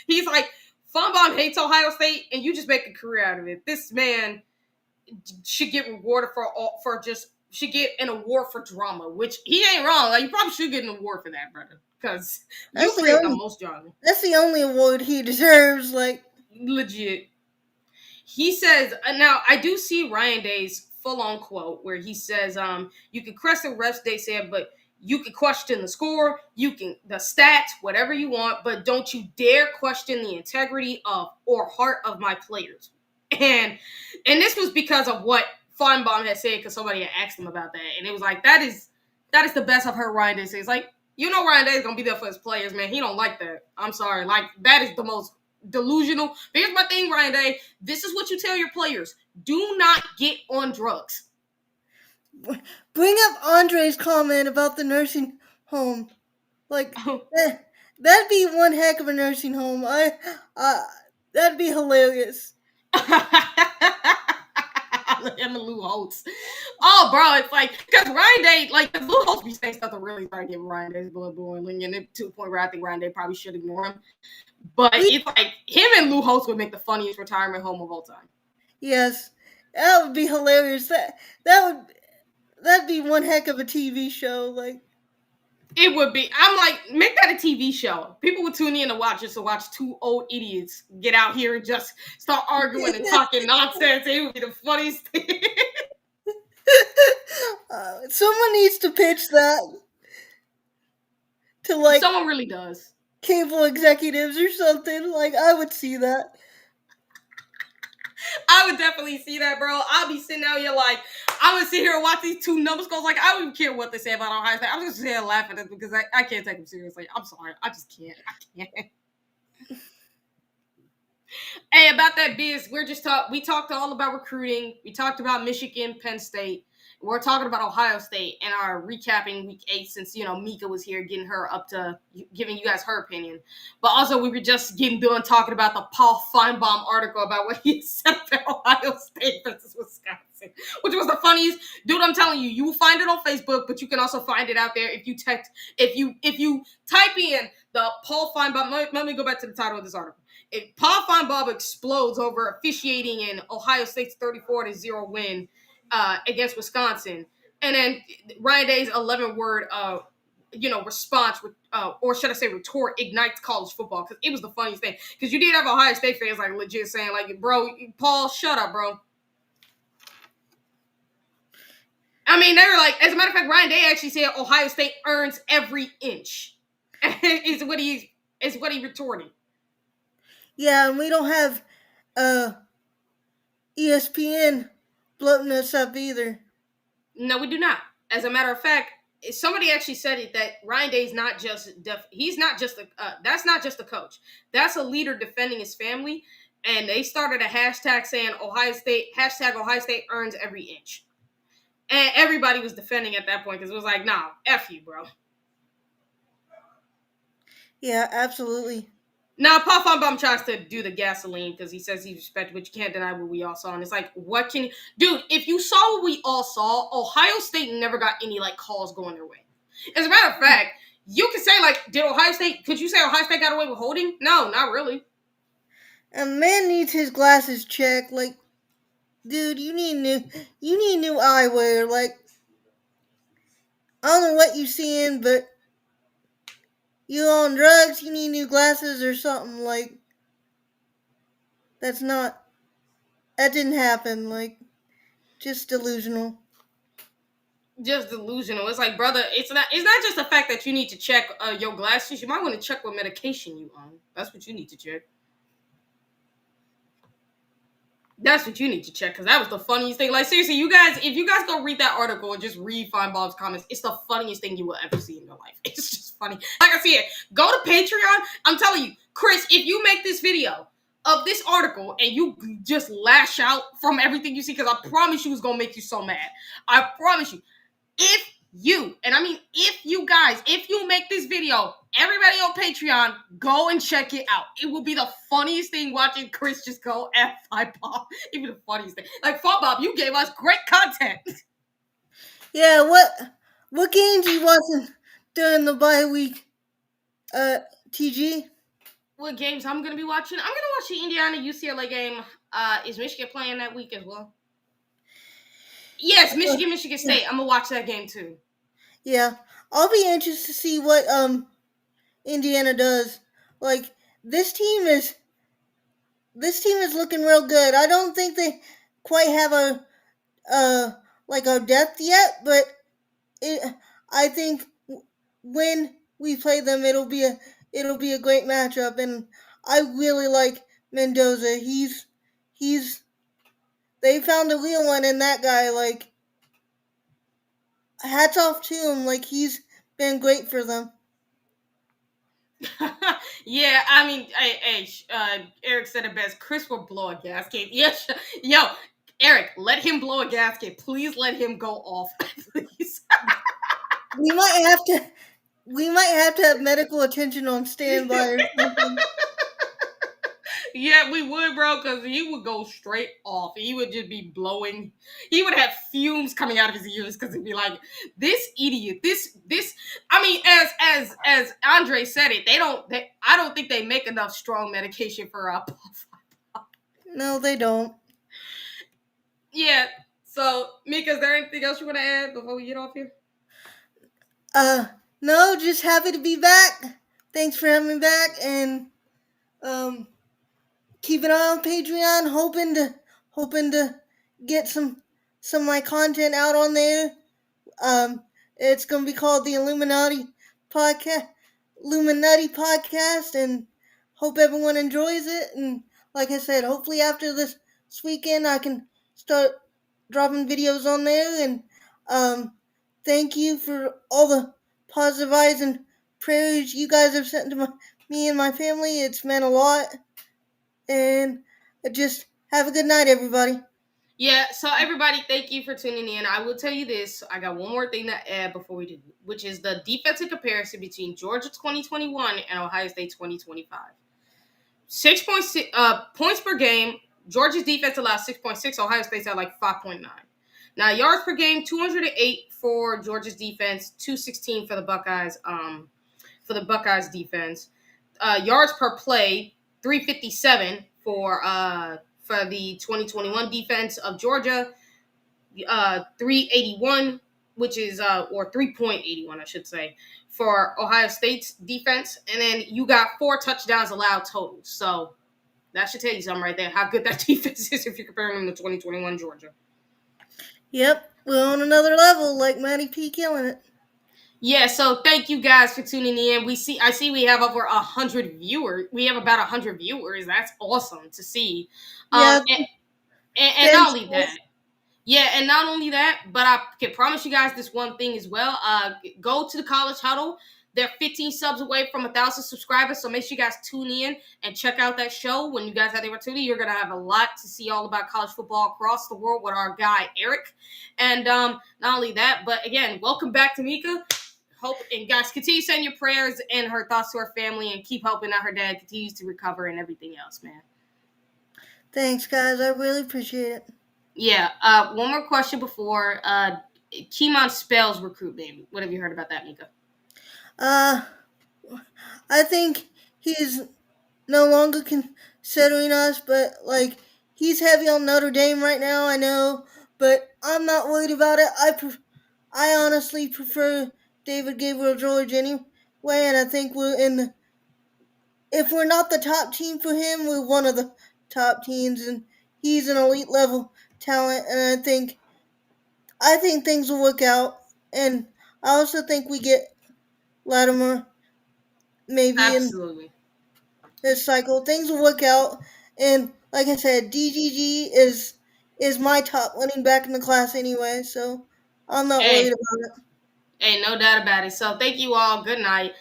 He's like, Funbaum hates Ohio State and you just make a career out of it. This man should get rewarded should get an award for drama, which he ain't wrong. Like, you probably should get an award for that, brother, because you create the most drama. That's the only award he deserves, like. Legit. He says, now I do see Ryan Day's full-on quote where he says, you can question the refs, they said, but you can question the score, the stats, whatever you want, but don't you dare question the integrity or heart of my players. And this was because of what Feinbaum had said, because somebody had asked him about that, and it was like, that is the best I've heard Ryan Day say. It's like, Ryan Day is gonna be there for his players, man. He don't like that. I'm sorry, like, that is the most delusional. But here's my thing, Ryan Day. This is what you tell your players: do not get on drugs. Bring up Andre's comment about the nursing home. Like, that'd be one heck of a nursing home. That'd be hilarious. Him and Lou Holtz. Oh, bro, it's like, because Ryan Day, like, Lou Holtz be saying stuff that really start getting Ryan Day's blood boiling, and it to a point where I think Ryan Day probably should ignore him. But it's like, him and Lou Holtz would make the funniest retirement home of all time. Yes, that would be hilarious. That'd be one heck of a TV show, like. It would be. I'm like, make that a TV show. People would tune in to watch just to watch two old idiots get out here and just start arguing and talking nonsense. It would be the funniest thing. Someone needs to pitch that to, like, someone really does. Cable executives or something. Like, I would see that. I would definitely see that, bro. I'll be sitting out here like, I would sit here and watch these two numbers goes. Like, I don't even care what they say about Ohio State. I'm just sitting here laughing at them because I can't take them seriously. I'm sorry. I just can't. I can't. Hey, about that biz, we talked all about recruiting. We talked about Michigan, Penn State. We're talking about Ohio State and our recapping week 8 since, Mecah was here getting her up to giving you guys her opinion. But also we were just getting done talking about the Paul Feinbaum article about what he said about Ohio State versus Wisconsin, which was the funniest. Dude, I'm telling you, you will find it on Facebook, but you can also find it out there if you type in the Paul Feinbaum. Let me go back to the title of this article. If Paul Feinbaum explodes over officiating in Ohio State's 34-0 win against Wisconsin, and then Ryan Day's 11-word response with or should I say retort ignites college football, because it was the funniest thing, because you did have Ohio State fans like legit saying like, bro, Paul, shut up, bro. I mean, they were like, as a matter of fact, Ryan Day actually said Ohio State earns every inch. is what he retorted. Yeah, and we don't have ESPN bloating us up either. No, we do not. As a matter of fact, somebody actually said it that Ryan Day's not just he's not just a that's not just a coach. That's a leader defending his family. And they started a hashtag saying Ohio State earns every inch. And everybody was defending at that point because it was like, nah, F you, bro. Yeah, absolutely. Now, Paul Fonbaum tries to do the gasoline because he says he's respected, but you can't deny what we all saw. And it's like, what can... Dude, if you saw what we all saw, Ohio State never got any, like, calls going their way. As a matter of fact, you can say, like, could you say Ohio State got away with holding? No, not really. A man needs his glasses checked. Like, dude, you need new eyewear. Like, I don't know what you seeing, but you on drugs, you need new glasses or something. Like, that didn't happen. Like, just delusional. Just delusional. It's like, brother, it's not just the fact that you need to check your glasses. You might want to check what medication you on. That's what you need to check. That's what you need to check, because that was the funniest thing. Like, seriously, you guys, if you guys go read that article and just read Feinbaum's comments, it's the funniest thing you will ever see in your life. It's just funny. Like I said, go to Patreon. I'm telling you, Chris, if you make this video of this article and you just lash out from everything you see, because I promise you it's going to make you so mad. I promise you. If you make this video, everybody on Patreon, go and check it out. It will be the funniest thing watching Chris just go F Bob. Even the funniest thing. Like, Bob, you gave us great content. Yeah, what games you watching during the bye week, TG? What games I'm going to be watching? I'm going to watch the Indiana-UCLA game. Is Michigan playing that week as well? Yes, Michigan State. I'm going to watch that game too. Yeah, I'll be anxious to see what Indiana does. Like, this team is looking real good. I don't think they quite have our depth yet, but I think when we play them, it'll be a great matchup, and I really like Mendoza. They found a real one in that guy. Like, hats off to him. Like, he's been great for them. Yeah, I mean, Eric said it best. Chris will blow a gasket. Yes, yo, Eric, let him blow a gasket. Please let him go off. Please. We might have to have medical attention on standby or something. Yeah, we would, bro, because he would go straight off. He would just be blowing. He would have fumes coming out of his ears because he'd be like, "This idiot, this." I mean, as Andre said it, I don't think they make enough strong medication for No, they don't. Yeah. So, Mika, is there anything else you want to add before we get off here? No, just happy to be back. Thanks for having me back, and keep an eye on Patreon. Hoping to get some of my content out on there. It's gonna be called the Illuminati podcast, and hope everyone enjoys it. And like I said, hopefully after this weekend, I can start dropping videos on there. And thank you for all the positive vibes and prayers you guys have sent to me and my family. It's meant a lot. And just have a good night, everybody. Yeah, so everybody, thank you for tuning in. I will tell you this. I got one more thing to add before we do, which is the defensive comparison between Georgia 2021 and Ohio State 2025. 6.6 points per game. Georgia's defense allows 6.6. Ohio State's at like 5.9. Now, yards per game, 208 for Georgia's defense, 216 for the Buckeyes. For the Buckeyes defense, yards per play, 357 for the 2021 defense of Georgia, 381, which is or 3.81, I should say, for Ohio State's defense, and then you got 4 touchdowns allowed total. So that should tell you something right there, how good that defense is if you're comparing them to 2021 Georgia. Yep. we're on another level, like Matty P killing it. Yeah, so thank you guys for tuning in. I see we have over 100 viewers. We have about 100 viewers. That's awesome to see. Yeah, And not thanks, only guys. that, yeah, and not only that, but I can promise you guys this one thing as well. Go to the College Huddle. They're 15 subs away from 1,000 subscribers, so make sure you guys tune in and check out that show. When you guys have the opportunity, you're gonna have a lot to see all about college football across the world with our guy Eric. And not only that, but again, welcome back to Mecah. Hope and guys continue sending your prayers and her thoughts to her family, and keep helping out her dad continues to recover and everything else, man. Thanks, guys. I really appreciate it. Yeah. One more question before Kimon spells recruitment. What have you heard about that, Mika? I think he's no longer considering us, but like he's heavy on Notre Dame right now. I know, but I'm not worried about it. I honestly prefer David Gabriel George anyway, and I think we're in the. If we're not the top team for him, we're one of the top teams, and he's an elite level talent. And I think things will work out. And I also think we get Latimer maybe in Absolutely. this cycle. Things will work out. And like I said, DGG is my top running back in the class anyway, so I'm not worried Hey, about it. hey, no doubt about it. So thank you all. Good night.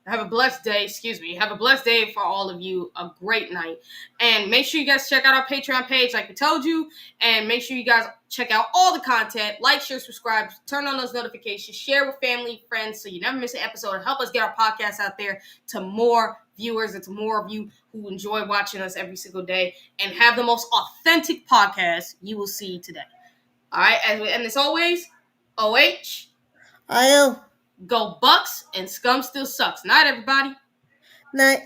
Have a blessed day. Excuse me. Have a blessed day for all of you. A great night. And make sure you guys check out our Patreon page, like we told you. And make sure you guys check out all the content. Like, share, subscribe, turn on those notifications, share with family, friends, so you never miss an episode. And help us get our podcast out there to more viewers and to more of you who enjoy watching us every single day and have the most authentic podcast you will see today. All right. And as always, OH. IO. Go Bucks, and Scum still sucks. Night, everybody. Night.